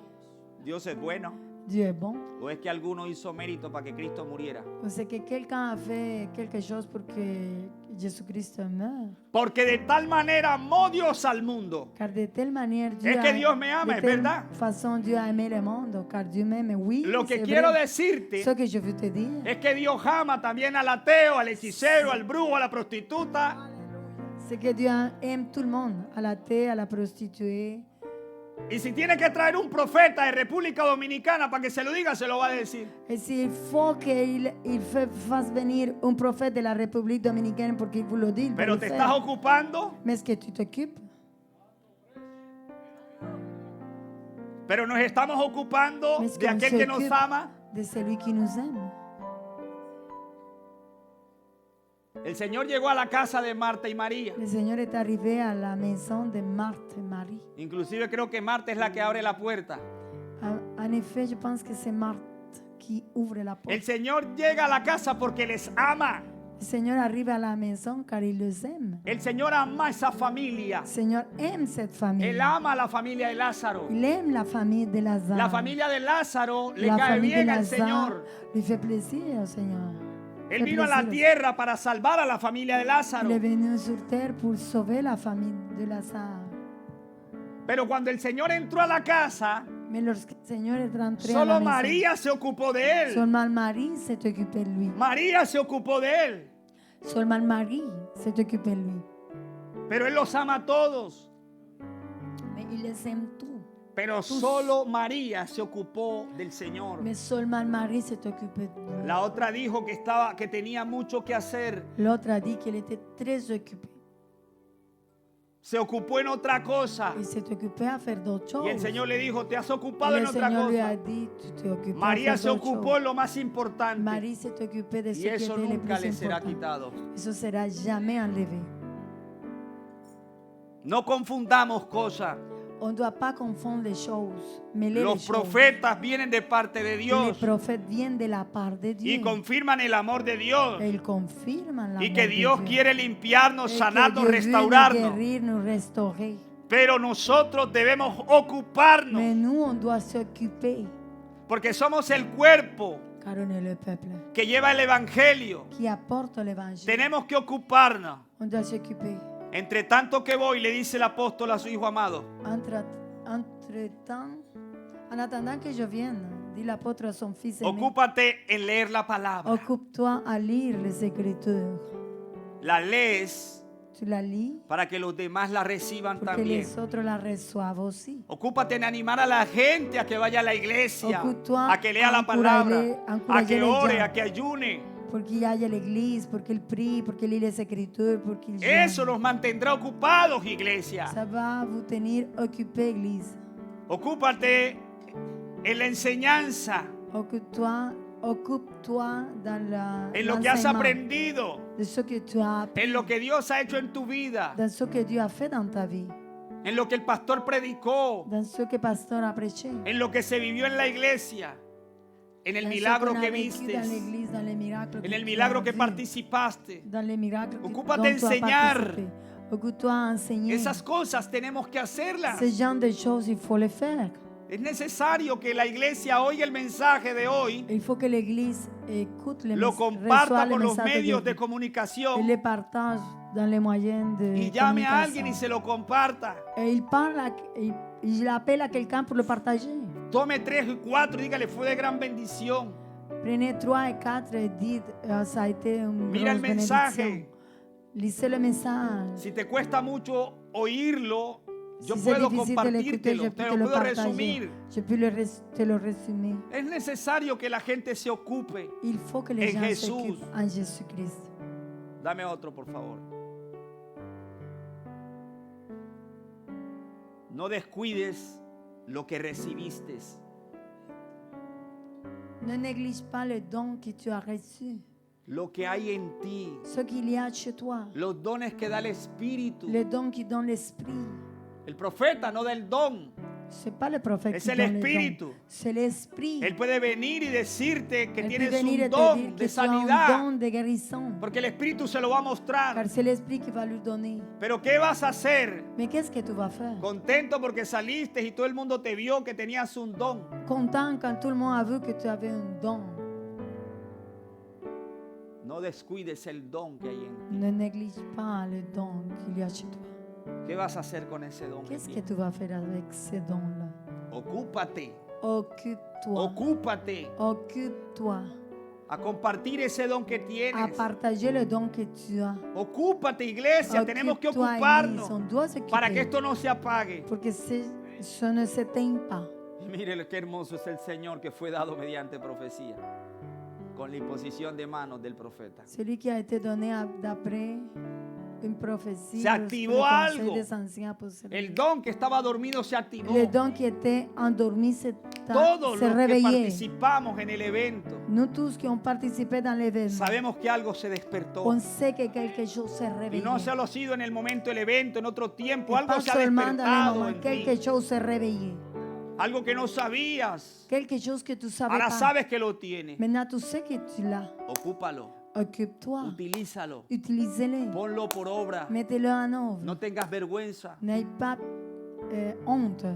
[SPEAKER 2] Dios es bueno.
[SPEAKER 1] Dieu est bon.
[SPEAKER 2] ¿O es que alguno hizo mérito para que Cristo muriera?
[SPEAKER 1] Ou c'est que quelqu'un a fait quelque chose pour que Jésus-Christ meure.
[SPEAKER 2] Porque de tal manera amó Dios al mundo.
[SPEAKER 1] Car de telle manière, Dieu
[SPEAKER 2] Es que Dios me ama,
[SPEAKER 1] de
[SPEAKER 2] es
[SPEAKER 1] telle
[SPEAKER 2] verdad.
[SPEAKER 1] façon, Dieu a aimé le monde. Car Dieu m'aime, oui,
[SPEAKER 2] Lo que
[SPEAKER 1] c'est
[SPEAKER 2] quiero
[SPEAKER 1] vrai.
[SPEAKER 2] decirte
[SPEAKER 1] Ce que je veux te dire,
[SPEAKER 2] es que Dios ama también al ateo, al hechicero, al brujo, a la prostituta.
[SPEAKER 1] c'est que Dieu aime tout le monde. À la thé, à la prostituée.
[SPEAKER 2] Y si tiene que traer un profeta de República Dominicana para que se lo diga, se lo va a decir.
[SPEAKER 1] Et s'il faut qu'il fasse venir un prophète de la République dominicaine pour qu'il vous le dise, il va
[SPEAKER 2] Pero
[SPEAKER 1] le
[SPEAKER 2] te
[SPEAKER 1] faire.
[SPEAKER 2] estás ocupando.
[SPEAKER 1] Mais est-ce que tu t'occupes?
[SPEAKER 2] Pero nos estamos ocupando
[SPEAKER 1] Mais est-ce
[SPEAKER 2] de
[SPEAKER 1] qu'on
[SPEAKER 2] aquel que nos
[SPEAKER 1] s'occupe
[SPEAKER 2] ama.
[SPEAKER 1] de celui qui nous aime?
[SPEAKER 2] El Señor llegó a la casa de Marta y María.
[SPEAKER 1] Le Seigneur est arrivé à la maison de Marthe et Marie.
[SPEAKER 2] Inclusive creo que Marta es la que abre la puerta.
[SPEAKER 1] En effet, je pense que c'est Marthe qui ouvre la porte.
[SPEAKER 2] El Señor llega a la casa porque les ama.
[SPEAKER 1] Le Seigneur arrive à la maison car il les aime.
[SPEAKER 2] El Señor ama a esa familia.
[SPEAKER 1] Le Seigneur aime cette famille.
[SPEAKER 2] Él ama a la familia de Lázaro.
[SPEAKER 1] Il aime la famille de Lazare.
[SPEAKER 2] La familia de Lázaro le
[SPEAKER 1] La
[SPEAKER 2] cae
[SPEAKER 1] famille de
[SPEAKER 2] bien al
[SPEAKER 1] Lazare
[SPEAKER 2] Señor.
[SPEAKER 1] lui fait plaisir au Seigneur.
[SPEAKER 2] Él
[SPEAKER 1] Fait
[SPEAKER 2] vino a la
[SPEAKER 1] plaisir.
[SPEAKER 2] tierra para salvar a la familia de Lázaro.
[SPEAKER 1] Il est venu sur terre pour sauver la famille de Lazare.
[SPEAKER 2] Pero cuando el Señor entró a la casa,
[SPEAKER 1] Mais lorsque le Seigneur est rentré à la
[SPEAKER 2] solo
[SPEAKER 1] maison,
[SPEAKER 2] María se ocupó de él.
[SPEAKER 1] seulement Marie s'est occupée de lui.
[SPEAKER 2] María se ocupó de él.
[SPEAKER 1] Seulement Marie s'est occupée de lui.
[SPEAKER 2] Pero él los ama a todos.
[SPEAKER 1] Mais il les aime tous.
[SPEAKER 2] Pero solo María se ocupó del Señor.
[SPEAKER 1] Mais seulement Marie s'est occupée de lui.
[SPEAKER 2] La otra dijo que tenía mucho que hacer.
[SPEAKER 1] L'autre a dit qu'elle était très occupée.
[SPEAKER 2] Se ocupó en otra cosa.
[SPEAKER 1] Il s'est occupé à faire d'autres choses.
[SPEAKER 2] Y el Señor le dijo, te has
[SPEAKER 1] Et
[SPEAKER 2] ocupado en
[SPEAKER 1] le
[SPEAKER 2] otra
[SPEAKER 1] Seigneur lui
[SPEAKER 2] cosa.
[SPEAKER 1] a dit, tu t'es occupé
[SPEAKER 2] María
[SPEAKER 1] à
[SPEAKER 2] se
[SPEAKER 1] faire d'autres
[SPEAKER 2] ocupó
[SPEAKER 1] choses.
[SPEAKER 2] en lo más importante.
[SPEAKER 1] Marie s'est occupée de ce
[SPEAKER 2] Y
[SPEAKER 1] qui
[SPEAKER 2] eso
[SPEAKER 1] était le
[SPEAKER 2] nunca le
[SPEAKER 1] plus
[SPEAKER 2] será
[SPEAKER 1] important.
[SPEAKER 2] quitado.
[SPEAKER 1] Eso sera jamais enlevé.
[SPEAKER 2] No confundamos cosas.
[SPEAKER 1] On ne doit pas confondre les choses, mêler les
[SPEAKER 2] Los
[SPEAKER 1] choses.
[SPEAKER 2] profetas vienen de parte de
[SPEAKER 1] Les
[SPEAKER 2] Dios
[SPEAKER 1] prophètes viennent de la part de Dieu.
[SPEAKER 2] y confirman el amor de Dios.
[SPEAKER 1] Et ils confirment l'amour
[SPEAKER 2] Y que
[SPEAKER 1] de
[SPEAKER 2] Dios
[SPEAKER 1] Dieu.
[SPEAKER 2] quiere limpiarnos,
[SPEAKER 1] Et que
[SPEAKER 2] sanarnos,
[SPEAKER 1] Dieu veut nous
[SPEAKER 2] restaurarnos.
[SPEAKER 1] guérir, nous restaurer.
[SPEAKER 2] Pero nosotros debemos ocuparnos.
[SPEAKER 1] Mais nous, on doit s'occuper,
[SPEAKER 2] Porque somos el cuerpo
[SPEAKER 1] car on est le peuple
[SPEAKER 2] que lleva el evangelio.
[SPEAKER 1] qui apporte l'évangile.
[SPEAKER 2] Tenemos que ocuparnos.
[SPEAKER 1] On doit s'occuper.
[SPEAKER 2] Entre tanto que voy, le dice el apóstol a su hijo amado,
[SPEAKER 1] Entre-temps, en attendant que je vienne, dit l'apôtre à son fils aimé,
[SPEAKER 2] ocúpate en leer la palabra.
[SPEAKER 1] occupe-toi à lire les Écritures.
[SPEAKER 2] La lees
[SPEAKER 1] Tu la lis
[SPEAKER 2] para que los demás la reciban
[SPEAKER 1] pour que
[SPEAKER 2] también.
[SPEAKER 1] les autres la reçoivent aussi.
[SPEAKER 2] Ocúpate en animar a la gente a que vaya a la iglesia,
[SPEAKER 1] Occupe-toi
[SPEAKER 2] a que lea la
[SPEAKER 1] a
[SPEAKER 2] palabra, a
[SPEAKER 1] encourager
[SPEAKER 2] que
[SPEAKER 1] les
[SPEAKER 2] ore,
[SPEAKER 1] gens.
[SPEAKER 2] a que ayune.
[SPEAKER 1] Pour qu'il aille à l'église, pour qu'il prie, pour qu'il lit les Écritures, pour qu'il
[SPEAKER 2] Eso
[SPEAKER 1] jeûne.
[SPEAKER 2] nos mantendrá ocupados, iglesia.
[SPEAKER 1] Ça va vous tenir occupé, église.
[SPEAKER 2] Ocúpate en la enseñanza.
[SPEAKER 1] Occupe-toi Occupe-toi dans
[SPEAKER 2] en lo que has
[SPEAKER 1] l'enseignement
[SPEAKER 2] aprendido,
[SPEAKER 1] de ce que tu as appris,
[SPEAKER 2] en lo que Dios ha hecho en tu vida,
[SPEAKER 1] dans ce que Dieu a fait dans ta vie,
[SPEAKER 2] en lo que el pastor predicó,
[SPEAKER 1] dans ce que pasteur a prêché,
[SPEAKER 2] en lo que se vivió en la iglesia, en el
[SPEAKER 1] dans ce
[SPEAKER 2] milagro
[SPEAKER 1] qu'on a
[SPEAKER 2] que
[SPEAKER 1] vécu
[SPEAKER 2] vistes,
[SPEAKER 1] dans l'église, dans les miracles
[SPEAKER 2] en
[SPEAKER 1] que
[SPEAKER 2] el
[SPEAKER 1] tu
[SPEAKER 2] milagro
[SPEAKER 1] as
[SPEAKER 2] que
[SPEAKER 1] vus,
[SPEAKER 2] participaste.
[SPEAKER 1] dans les miracles
[SPEAKER 2] Ocúpate
[SPEAKER 1] dont
[SPEAKER 2] de
[SPEAKER 1] tu as
[SPEAKER 2] enseñar.
[SPEAKER 1] participé. Occupe-toi à enseigner.
[SPEAKER 2] Esas cosas tenemos que hacerlas.
[SPEAKER 1] Ce genre de choses, il faut les faire.
[SPEAKER 2] Es necesario que la iglesia oiga el mensaje de hoy,
[SPEAKER 1] Il faut que l'église écoute les
[SPEAKER 2] lo
[SPEAKER 1] reçoit
[SPEAKER 2] comparta
[SPEAKER 1] les
[SPEAKER 2] por los
[SPEAKER 1] messages
[SPEAKER 2] medios de
[SPEAKER 1] et
[SPEAKER 2] comunicación
[SPEAKER 1] les partage dans les moyens de
[SPEAKER 2] y llame a alguien y
[SPEAKER 1] communication.
[SPEAKER 2] se lo comparta.
[SPEAKER 1] Et il parle, il appelle à quelqu'un pour le partager.
[SPEAKER 2] Tome 3 y 4 y dígale, fue de gran bendición.
[SPEAKER 1] Prenez 3 et 4 et dites, ça a été une
[SPEAKER 2] Mira el
[SPEAKER 1] grosse
[SPEAKER 2] mensaje.
[SPEAKER 1] bénédiction. Lisez le message.
[SPEAKER 2] Si te cuesta mucho oírlo, yo
[SPEAKER 1] Si c'est
[SPEAKER 2] puedo
[SPEAKER 1] difficile de l'écouter,
[SPEAKER 2] compartírtelo,
[SPEAKER 1] je
[SPEAKER 2] te
[SPEAKER 1] peux
[SPEAKER 2] lo
[SPEAKER 1] te le
[SPEAKER 2] puedo
[SPEAKER 1] partager.
[SPEAKER 2] resumir.
[SPEAKER 1] Je peux te le résumer.
[SPEAKER 2] Es necesario que la gente se ocupe.
[SPEAKER 1] Il faut que les
[SPEAKER 2] En
[SPEAKER 1] gens
[SPEAKER 2] Jesús.
[SPEAKER 1] s'occupent en Jésus-Christ.
[SPEAKER 2] Dame otro, por favor. No descuides lo que recibiste.
[SPEAKER 1] Ne néglige pas le don que tu as reçu,
[SPEAKER 2] Lo que hay en ti,
[SPEAKER 1] ce qu'il y a chez toi,
[SPEAKER 2] los dones que da el Espíritu.
[SPEAKER 1] le don qui donne l'esprit.
[SPEAKER 2] El profeta no da el don.
[SPEAKER 1] C'est pas le prophète
[SPEAKER 2] Es
[SPEAKER 1] qui
[SPEAKER 2] el
[SPEAKER 1] donne le
[SPEAKER 2] Espíritu.
[SPEAKER 1] don, c'est l'esprit.
[SPEAKER 2] Él puede venir y decirte que
[SPEAKER 1] Elle peut
[SPEAKER 2] tienes
[SPEAKER 1] venir
[SPEAKER 2] un
[SPEAKER 1] et te
[SPEAKER 2] don
[SPEAKER 1] dire
[SPEAKER 2] de
[SPEAKER 1] que tu as un
[SPEAKER 2] sanidad,
[SPEAKER 1] don de guérison,
[SPEAKER 2] porque el Espíritu se lo va a mostrar.
[SPEAKER 1] car c'est l'esprit qui va lui donner.
[SPEAKER 2] Pero ¿qué vas a hacer?
[SPEAKER 1] Mais qu'est-ce que tu vas faire?
[SPEAKER 2] Contento porque saliste y todo el mundo te vio que tenías un don.
[SPEAKER 1] Content quand tout le monde a vu que tu avais un don.
[SPEAKER 2] No descuides el don que hay en ti.
[SPEAKER 1] Ne néglige pas le don qu'il y a chez toi.
[SPEAKER 2] ¿Qué vas a hacer con ese don?
[SPEAKER 1] Qu'est-ce que
[SPEAKER 2] tienes?
[SPEAKER 1] tu vas faire avec ces dons-là?
[SPEAKER 2] Ocúpate,
[SPEAKER 1] Occupe-toi.
[SPEAKER 2] ocúpate
[SPEAKER 1] Occupe-toi
[SPEAKER 2] a compartir ese don que
[SPEAKER 1] à
[SPEAKER 2] tienes.
[SPEAKER 1] partager le don que tu as.
[SPEAKER 2] Ocúpate, iglesia, tenemos que
[SPEAKER 1] Occupe-toi,
[SPEAKER 2] ocuparnos
[SPEAKER 1] Église. On doit
[SPEAKER 2] para que
[SPEAKER 1] s'occuper
[SPEAKER 2] esto no se apague.
[SPEAKER 1] pour que ce ne s'éteigne pas.
[SPEAKER 2] Y mire qué hermoso es el Señor que fue dado mediante profecía, con la imposición de manos del profeta.
[SPEAKER 1] Celui qui a été donné d'après une prophétie.
[SPEAKER 2] Se activó
[SPEAKER 1] le conseil
[SPEAKER 2] algo.
[SPEAKER 1] des anciens pour se
[SPEAKER 2] El don que estaba dormido se activó.
[SPEAKER 1] Le don qui était endormi s'est
[SPEAKER 2] Todos los que
[SPEAKER 1] réveillé.
[SPEAKER 2] participamos en el evento
[SPEAKER 1] Nous tous qui ont participé dans l'événement,
[SPEAKER 2] sabemos que algo se despertó.
[SPEAKER 1] on sait que quelque chose s'est
[SPEAKER 2] Y
[SPEAKER 1] réveillé.
[SPEAKER 2] no solo ha sido en el momento del evento, en otro tiempo,
[SPEAKER 1] Et
[SPEAKER 2] algo
[SPEAKER 1] pas
[SPEAKER 2] se ha
[SPEAKER 1] seulement dans les
[SPEAKER 2] despertado
[SPEAKER 1] moments,
[SPEAKER 2] en ti.
[SPEAKER 1] quelque chose s'est réveillé.
[SPEAKER 2] Algo que no sabías.
[SPEAKER 1] Quelque chose que tu savais
[SPEAKER 2] Ahora
[SPEAKER 1] pas.
[SPEAKER 2] sabes que lo tienes.
[SPEAKER 1] Maintenant, tu sais que tu l'as.
[SPEAKER 2] Ocúpalo,
[SPEAKER 1] Occupe-toi.
[SPEAKER 2] utilízalo,
[SPEAKER 1] Utilisez-les.
[SPEAKER 2] ponlo por obra.
[SPEAKER 1] Mettez-le en œuvre.
[SPEAKER 2] No tengas vergüenza.
[SPEAKER 1] N'ayez pas honte.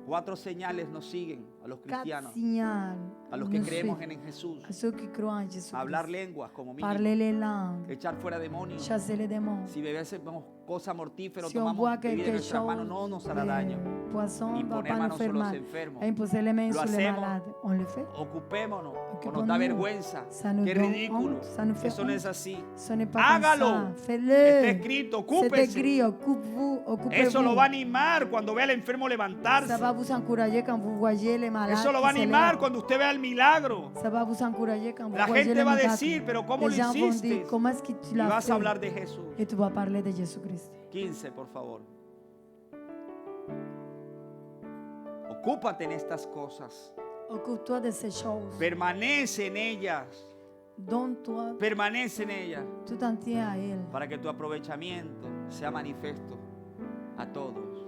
[SPEAKER 2] 4 señales nos siguen a los
[SPEAKER 1] 4
[SPEAKER 2] cristianos,
[SPEAKER 1] signaux
[SPEAKER 2] a los que
[SPEAKER 1] nous
[SPEAKER 2] creemos
[SPEAKER 1] suivent.
[SPEAKER 2] en Jesús.
[SPEAKER 1] À ceux qui croient en Jésus.
[SPEAKER 2] Hablar lenguas como mínimo,
[SPEAKER 1] Parler les langues.
[SPEAKER 2] echar fuera demonios.
[SPEAKER 1] Chasser les démons.
[SPEAKER 2] Si bebemos cosas mortíferas,
[SPEAKER 1] Si on
[SPEAKER 2] tomamos
[SPEAKER 1] boit
[SPEAKER 2] bebida en
[SPEAKER 1] quelque
[SPEAKER 2] nuestras manos,
[SPEAKER 1] chose,
[SPEAKER 2] no nos hará daño.
[SPEAKER 1] poisson ne va
[SPEAKER 2] Imponer
[SPEAKER 1] pas nous
[SPEAKER 2] manos
[SPEAKER 1] faire
[SPEAKER 2] sobre los
[SPEAKER 1] mal.
[SPEAKER 2] enfermos.
[SPEAKER 1] Et imposer les mains
[SPEAKER 2] Lo
[SPEAKER 1] sur les
[SPEAKER 2] hacemos.
[SPEAKER 1] malades. On le fait.
[SPEAKER 2] Ocupémonos, o nos
[SPEAKER 1] Occupons-nous.
[SPEAKER 2] da vergüenza.
[SPEAKER 1] Ça nous
[SPEAKER 2] Qué
[SPEAKER 1] donne
[SPEAKER 2] ridículo.
[SPEAKER 1] honte, ça nous fait
[SPEAKER 2] Eso no
[SPEAKER 1] honte.
[SPEAKER 2] es así.
[SPEAKER 1] Ce n'est pas
[SPEAKER 2] Hágalo.
[SPEAKER 1] comme ça. Faites-le.
[SPEAKER 2] Está escrito,
[SPEAKER 1] C'est
[SPEAKER 2] ocúpese.
[SPEAKER 1] écrit. Occupez-vous.
[SPEAKER 2] Eso lo
[SPEAKER 1] Occupez-vous.
[SPEAKER 2] va a animar cuando vea al enfermo
[SPEAKER 1] Ça
[SPEAKER 2] levantarse.
[SPEAKER 1] va vous encourager quand vous voyez les malades.
[SPEAKER 2] Eso lo va a
[SPEAKER 1] qui se
[SPEAKER 2] animar
[SPEAKER 1] lèvent.
[SPEAKER 2] cuando usted vea el milagro.
[SPEAKER 1] Ça va vous encourager quand vous
[SPEAKER 2] La
[SPEAKER 1] voyez
[SPEAKER 2] gente
[SPEAKER 1] les
[SPEAKER 2] va a
[SPEAKER 1] miracles.
[SPEAKER 2] decir, pero ¿cómo
[SPEAKER 1] Les
[SPEAKER 2] lo
[SPEAKER 1] gens vont
[SPEAKER 2] hiciste?
[SPEAKER 1] dire, comment est-ce que tu
[SPEAKER 2] Y
[SPEAKER 1] l'as
[SPEAKER 2] vas a
[SPEAKER 1] fait?
[SPEAKER 2] hablar de Jesús.
[SPEAKER 1] Et tu vas parler de Jésus-Christ.
[SPEAKER 2] 15, por favor. Ocúpate en estas cosas.
[SPEAKER 1] Occupe-toi de ces choses.
[SPEAKER 2] Permanece en ellas.
[SPEAKER 1] Donne-toi
[SPEAKER 2] Permanece en ellas.
[SPEAKER 1] tout entier à elle,
[SPEAKER 2] Para que tu aprovechamiento sea manifiesto a todos.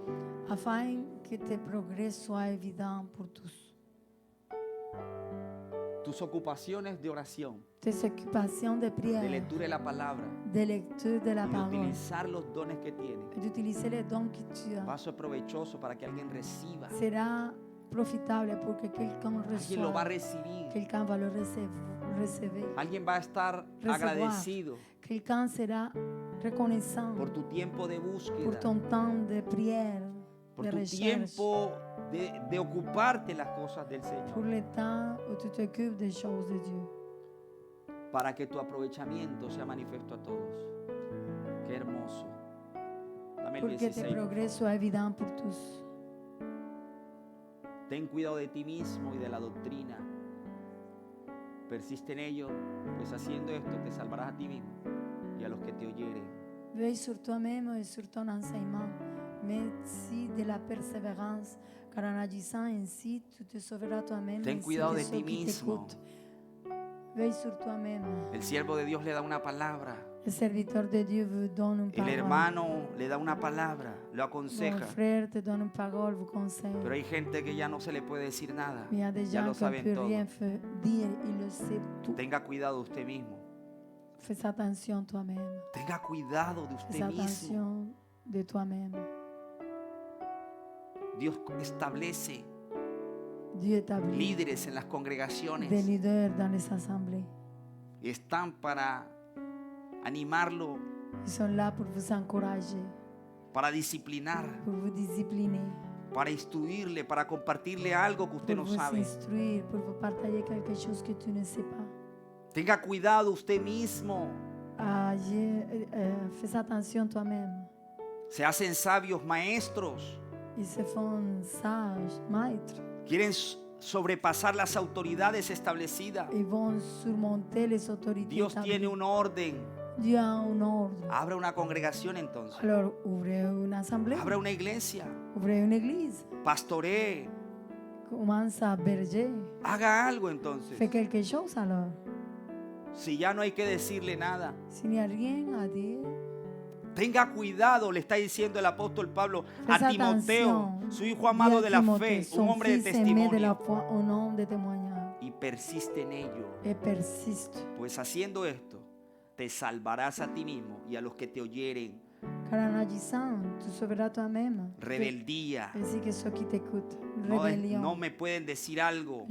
[SPEAKER 1] afin que tes progrès soient évidents pour tous.
[SPEAKER 2] Tus ocupaciones de oración,
[SPEAKER 1] Tes occupations de
[SPEAKER 2] de
[SPEAKER 1] prière,
[SPEAKER 2] lectura de la palabra
[SPEAKER 1] de lecture de la
[SPEAKER 2] y de
[SPEAKER 1] parole,
[SPEAKER 2] utilizar los dones que tienes
[SPEAKER 1] et d'utiliser les dons que tu as,
[SPEAKER 2] va a ser provechoso para que alguien reciba.
[SPEAKER 1] sera profitable pour que quelqu'un
[SPEAKER 2] Alguien lo va a
[SPEAKER 1] reçoive.
[SPEAKER 2] recibir.
[SPEAKER 1] Quelqu'un va le recevoir.
[SPEAKER 2] Alguien va a estar
[SPEAKER 1] Recevoir.
[SPEAKER 2] agradecido
[SPEAKER 1] Quelqu'un sera reconnaissant
[SPEAKER 2] por tu tiempo de
[SPEAKER 1] pour
[SPEAKER 2] búsqueda,
[SPEAKER 1] ton temps de prière,
[SPEAKER 2] por
[SPEAKER 1] de
[SPEAKER 2] tu
[SPEAKER 1] recherche,
[SPEAKER 2] tiempo de ocuparte las cosas del
[SPEAKER 1] pour
[SPEAKER 2] Señor,
[SPEAKER 1] le temps où tu t'occupes des choses de Dieu.
[SPEAKER 2] para que tu aprovechamiento sea manifiesto a todos. Qué hermoso. Dame el
[SPEAKER 1] Pour que tes
[SPEAKER 2] 16.
[SPEAKER 1] progrès soient évidents pour tous.
[SPEAKER 2] Ten cuidado de ti mismo y de la doctrina. Persiste en ello, pues haciendo esto te salvarás a ti mismo y a los que te oyeren.
[SPEAKER 1] Veille sur toi-même et sur ton enseignement, mais aussi de la persévérance, car en agissant ainsi, tu te sauveras toi-même
[SPEAKER 2] Ten
[SPEAKER 1] ainsi
[SPEAKER 2] cuidado
[SPEAKER 1] de
[SPEAKER 2] de
[SPEAKER 1] ceux
[SPEAKER 2] ti
[SPEAKER 1] qui
[SPEAKER 2] mismo.
[SPEAKER 1] t'écoutent. Veille sur toi-même.
[SPEAKER 2] El siervo de Dios le da una palabra.
[SPEAKER 1] Le serviteur de Dieu vous donne une
[SPEAKER 2] El
[SPEAKER 1] parole.
[SPEAKER 2] hermano le da una palabra, lo
[SPEAKER 1] Mon
[SPEAKER 2] aconseja.
[SPEAKER 1] frère te donne une parole, vous conseille.
[SPEAKER 2] Pero hay gente que ya no se le puede decir nada.
[SPEAKER 1] Mais il y a des
[SPEAKER 2] Ya
[SPEAKER 1] gens
[SPEAKER 2] lo
[SPEAKER 1] qui ne
[SPEAKER 2] saben
[SPEAKER 1] peuvent
[SPEAKER 2] todo.
[SPEAKER 1] rien dire, ils le savent tout.
[SPEAKER 2] Tenga cuidado usted mismo.
[SPEAKER 1] Fais attention toi-même.
[SPEAKER 2] Tenga cuidado de
[SPEAKER 1] Fais
[SPEAKER 2] usted mismo.
[SPEAKER 1] attention de toi-même.
[SPEAKER 2] Dios establece
[SPEAKER 1] Dieu établit
[SPEAKER 2] líderes en las
[SPEAKER 1] des
[SPEAKER 2] congregaciones
[SPEAKER 1] leaders dans les assemblées.
[SPEAKER 2] y están para animarlo,
[SPEAKER 1] Ils sont là pour vous encourager,
[SPEAKER 2] para disciplinar,
[SPEAKER 1] pour vous discipliner,
[SPEAKER 2] para instruirle, para compartirle algo que usted
[SPEAKER 1] pour
[SPEAKER 2] no
[SPEAKER 1] vous
[SPEAKER 2] sabe.
[SPEAKER 1] instruire, pour vous partager quelque chose que tu ne sais pas.
[SPEAKER 2] Tenga cuidado usted mismo.
[SPEAKER 1] Fais attention toi-même.
[SPEAKER 2] Se hacen sabios maestros.
[SPEAKER 1] Ils se font sages, maîtres.
[SPEAKER 2] Quieren sobrepasar las autoridades establecidas.
[SPEAKER 1] Ils vont surmonter les autorités.
[SPEAKER 2] Dios tiene
[SPEAKER 1] établies.
[SPEAKER 2] un orden.
[SPEAKER 1] Dieu a un ordre.
[SPEAKER 2] Abra una congregación entonces.
[SPEAKER 1] Alors, ouvrez une assemblée,
[SPEAKER 2] Abra una iglesia.
[SPEAKER 1] ouvrez une église,
[SPEAKER 2] Pastoree.
[SPEAKER 1] commence à berger.
[SPEAKER 2] Haga algo entonces.
[SPEAKER 1] Fais quelque chose alors.
[SPEAKER 2] Si ya no hay que decirle nada.
[SPEAKER 1] S'il n'y a rien à dire,
[SPEAKER 2] Tenga cuidado, le está diciendo el apóstol Pablo
[SPEAKER 1] fais
[SPEAKER 2] a Timoteo,
[SPEAKER 1] attention.
[SPEAKER 2] su hijo amado
[SPEAKER 1] Dis à
[SPEAKER 2] de la
[SPEAKER 1] Timothée,
[SPEAKER 2] fe,
[SPEAKER 1] son
[SPEAKER 2] un hombre de
[SPEAKER 1] fils aimé de la
[SPEAKER 2] testimonio.
[SPEAKER 1] foi, un homme de témoignage.
[SPEAKER 2] Y persiste en ello,
[SPEAKER 1] Et persiste.
[SPEAKER 2] pues haciendo esto, te salvarás a ti mismo y a los que te oyeren.
[SPEAKER 1] Car en agissant, tu sauveras toi-même.
[SPEAKER 2] Rebeldía.
[SPEAKER 1] Ainsi que ceux qui t'écoutent.
[SPEAKER 2] No,
[SPEAKER 1] Rébellion.
[SPEAKER 2] no me pueden decir algo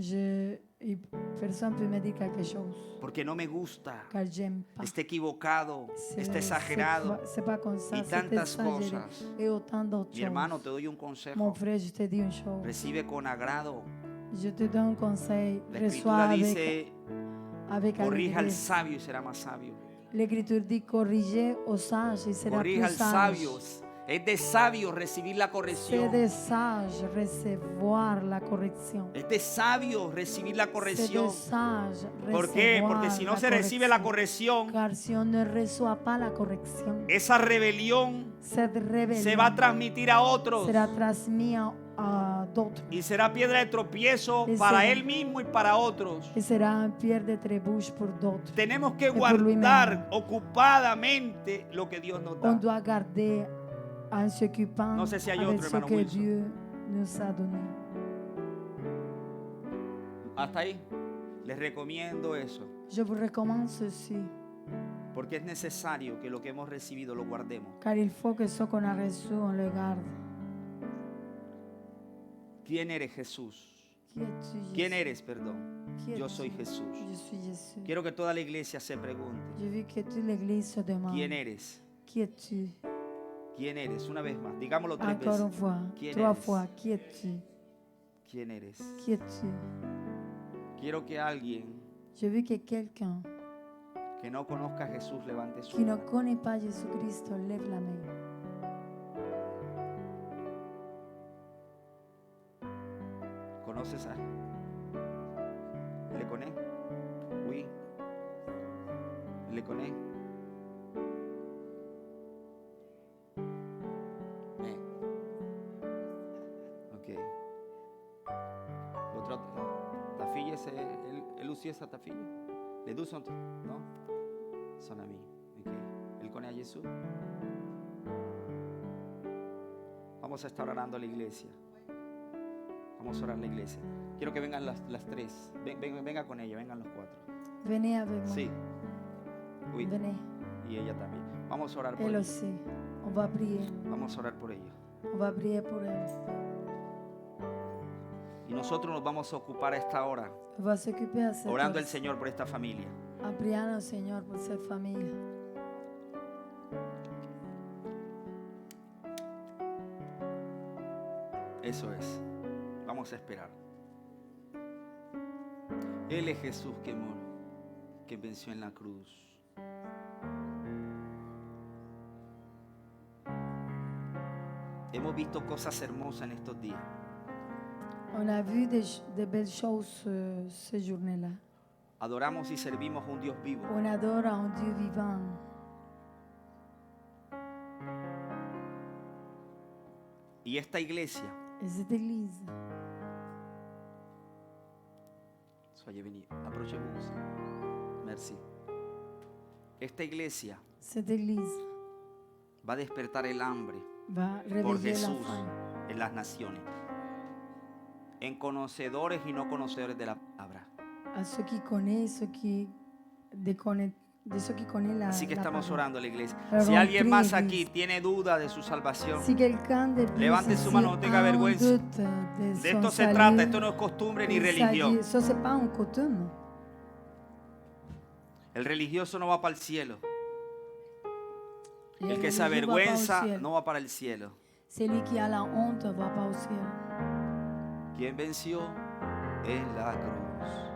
[SPEAKER 1] Personne ne peut me dire quelque chose.
[SPEAKER 2] porque no me gusta,
[SPEAKER 1] Car j'aime pas.
[SPEAKER 2] está equivocado, está
[SPEAKER 1] C'est
[SPEAKER 2] exagerado
[SPEAKER 1] pas comme ça.
[SPEAKER 2] y
[SPEAKER 1] C'est
[SPEAKER 2] tantas
[SPEAKER 1] exagéré.
[SPEAKER 2] cosas.
[SPEAKER 1] Et autant d'autres
[SPEAKER 2] Mi hermano, te
[SPEAKER 1] choses.
[SPEAKER 2] doy un
[SPEAKER 1] Mon
[SPEAKER 2] consejo.
[SPEAKER 1] frère, je te dis une chose.
[SPEAKER 2] Recibe con agrado.
[SPEAKER 1] Je te donne un conseil.
[SPEAKER 2] La
[SPEAKER 1] Reçois
[SPEAKER 2] escritura
[SPEAKER 1] avec,
[SPEAKER 2] dice,
[SPEAKER 1] avec
[SPEAKER 2] corrija al
[SPEAKER 1] alegría.
[SPEAKER 2] sabio y será más sabio.
[SPEAKER 1] L'écriture dit corriger au sage et sera
[SPEAKER 2] Corrija al
[SPEAKER 1] plus sage.
[SPEAKER 2] sabio. Es de sabio recibir la
[SPEAKER 1] C'est
[SPEAKER 2] corrección.
[SPEAKER 1] de sage recevoir la correction.
[SPEAKER 2] Es de sabio recibir la
[SPEAKER 1] C'est de
[SPEAKER 2] corrección.
[SPEAKER 1] sage
[SPEAKER 2] ¿Por qué?
[SPEAKER 1] recevoir
[SPEAKER 2] Porque si no
[SPEAKER 1] la
[SPEAKER 2] se recibe la
[SPEAKER 1] correction.
[SPEAKER 2] corrección,
[SPEAKER 1] Car si on ne reçoit pas la correction,
[SPEAKER 2] esa rebelión
[SPEAKER 1] cette rébellion
[SPEAKER 2] se va a transmitir a otros
[SPEAKER 1] sera transmise à d'autres
[SPEAKER 2] y será piedra de tropiezo
[SPEAKER 1] Ese-
[SPEAKER 2] para él mismo y para otros.
[SPEAKER 1] et sera un pierre de trébuche pour d'autres.
[SPEAKER 2] Tenemos que
[SPEAKER 1] por lui-même.
[SPEAKER 2] guardar ocupadamente lo que Dios nos
[SPEAKER 1] On
[SPEAKER 2] da.
[SPEAKER 1] doit garder en s'occupant
[SPEAKER 2] No sé si hay
[SPEAKER 1] avec
[SPEAKER 2] otro,
[SPEAKER 1] ce
[SPEAKER 2] hermano
[SPEAKER 1] que
[SPEAKER 2] Wilson.
[SPEAKER 1] Dieu nous a donné.
[SPEAKER 2] Hasta ahí. Les recomiendo eso.
[SPEAKER 1] Je vous recommande ceci,
[SPEAKER 2] Porque es necesario que lo que hemos recibido lo guardemos.
[SPEAKER 1] car il faut que ce qu'on a reçu, on le garde.
[SPEAKER 2] ¿Quién eres, Jesús?
[SPEAKER 1] Qui es-tu, Jésus?
[SPEAKER 2] ¿Quién eres, perdón?
[SPEAKER 1] Qui
[SPEAKER 2] Yo
[SPEAKER 1] es-tu?
[SPEAKER 2] soy Jesús.
[SPEAKER 1] Je suis Jésus.
[SPEAKER 2] Quiero que toda la iglesia se pregunte.
[SPEAKER 1] Je veux que toute l'Église se demande,
[SPEAKER 2] ¿Quién eres?
[SPEAKER 1] qui es-tu?
[SPEAKER 2] ¿Quién eres? Una vez más. Digámoslo tres
[SPEAKER 1] Encore une
[SPEAKER 2] veces.
[SPEAKER 1] fois,
[SPEAKER 2] ¿Quién
[SPEAKER 1] trois
[SPEAKER 2] eres?
[SPEAKER 1] fois, qui es-tu?
[SPEAKER 2] ¿Quién eres?
[SPEAKER 1] Qui es-tu?
[SPEAKER 2] Quiero que alguien
[SPEAKER 1] Je veux que quelqu'un
[SPEAKER 2] que no conozca a Jesús levante su
[SPEAKER 1] qui ne
[SPEAKER 2] mano.
[SPEAKER 1] connaît pas Jésus-Christ lève la main.
[SPEAKER 2] ¿Conoces a ¿Le connais? Oui. ¿Le connais? Eh. Ok. L'autre, ta fille, elle aussi sa ta fille? Les deux sont, non? Son amis. Ok. ¿Él connaît a Jesús? Vamos a estar orando a la iglesia. Vamos a orar a la iglesia. Quiero que vengan las tres. Venga con ella, vengan los cuatro.
[SPEAKER 1] Venez avec moi.
[SPEAKER 2] Sí. Oui.
[SPEAKER 1] Venez.
[SPEAKER 2] Y ella también. Vamos a orar por
[SPEAKER 1] Elle
[SPEAKER 2] ella.
[SPEAKER 1] aussi. On va prier.
[SPEAKER 2] Vamos a orar por ella.
[SPEAKER 1] On va prier pour elle.
[SPEAKER 2] Y nosotros nos vamos a ocupar a esta hora
[SPEAKER 1] On va s'occuper à cette
[SPEAKER 2] orando
[SPEAKER 1] heure,
[SPEAKER 2] al Señor por esta familia.
[SPEAKER 1] en priant au Seigneur pour cette famille.
[SPEAKER 2] Eso es. Vamos a esperar. Él es Jesús que venció en la cruz. Hemos visto cosas hermosas en estos días.
[SPEAKER 1] On a vu de belles choses ce journée-là.
[SPEAKER 2] Adoramos y servimos a un Dios vivo.
[SPEAKER 1] On adore un Dieu vivant.
[SPEAKER 2] Y esta iglesia,
[SPEAKER 1] Et cette église,
[SPEAKER 2] soyez bénis. Approchez-vous.
[SPEAKER 3] Merci. Esta iglesia
[SPEAKER 1] Cette église
[SPEAKER 3] va a despertar el hambre
[SPEAKER 1] va
[SPEAKER 3] por
[SPEAKER 1] réveiller la
[SPEAKER 3] Jesús
[SPEAKER 1] faim
[SPEAKER 3] en las naciones, en conocedores y no conocedores de la palabra.
[SPEAKER 1] à ceux qui connaissent, ceux qui déconnectent, de ceux qui connaissent
[SPEAKER 3] Así que
[SPEAKER 1] la
[SPEAKER 3] estamos
[SPEAKER 1] parole.
[SPEAKER 3] orando la iglesia.
[SPEAKER 1] Pero
[SPEAKER 3] Si alguien más
[SPEAKER 1] remplir,
[SPEAKER 3] aquí tiene duda de su salvación,
[SPEAKER 1] Si quelqu'un de plus
[SPEAKER 3] levante su
[SPEAKER 1] ici
[SPEAKER 3] mano, no tenga
[SPEAKER 1] a un
[SPEAKER 3] vergüenza.
[SPEAKER 1] doute de
[SPEAKER 3] de
[SPEAKER 1] son
[SPEAKER 3] esto se
[SPEAKER 1] salut,
[SPEAKER 3] trata. Esto no es costumbre ni
[SPEAKER 1] il
[SPEAKER 3] religión.
[SPEAKER 1] s'agit- ça c'est pas un coutume.
[SPEAKER 3] El religioso no va para el cielo.
[SPEAKER 1] Le
[SPEAKER 3] El que se
[SPEAKER 1] religieux va pas au
[SPEAKER 3] avergüenza
[SPEAKER 1] ciel.
[SPEAKER 3] no va para el cielo.
[SPEAKER 1] Celui qui a la honte va pas au ciel.
[SPEAKER 3] ¿Quién venció en la cruz?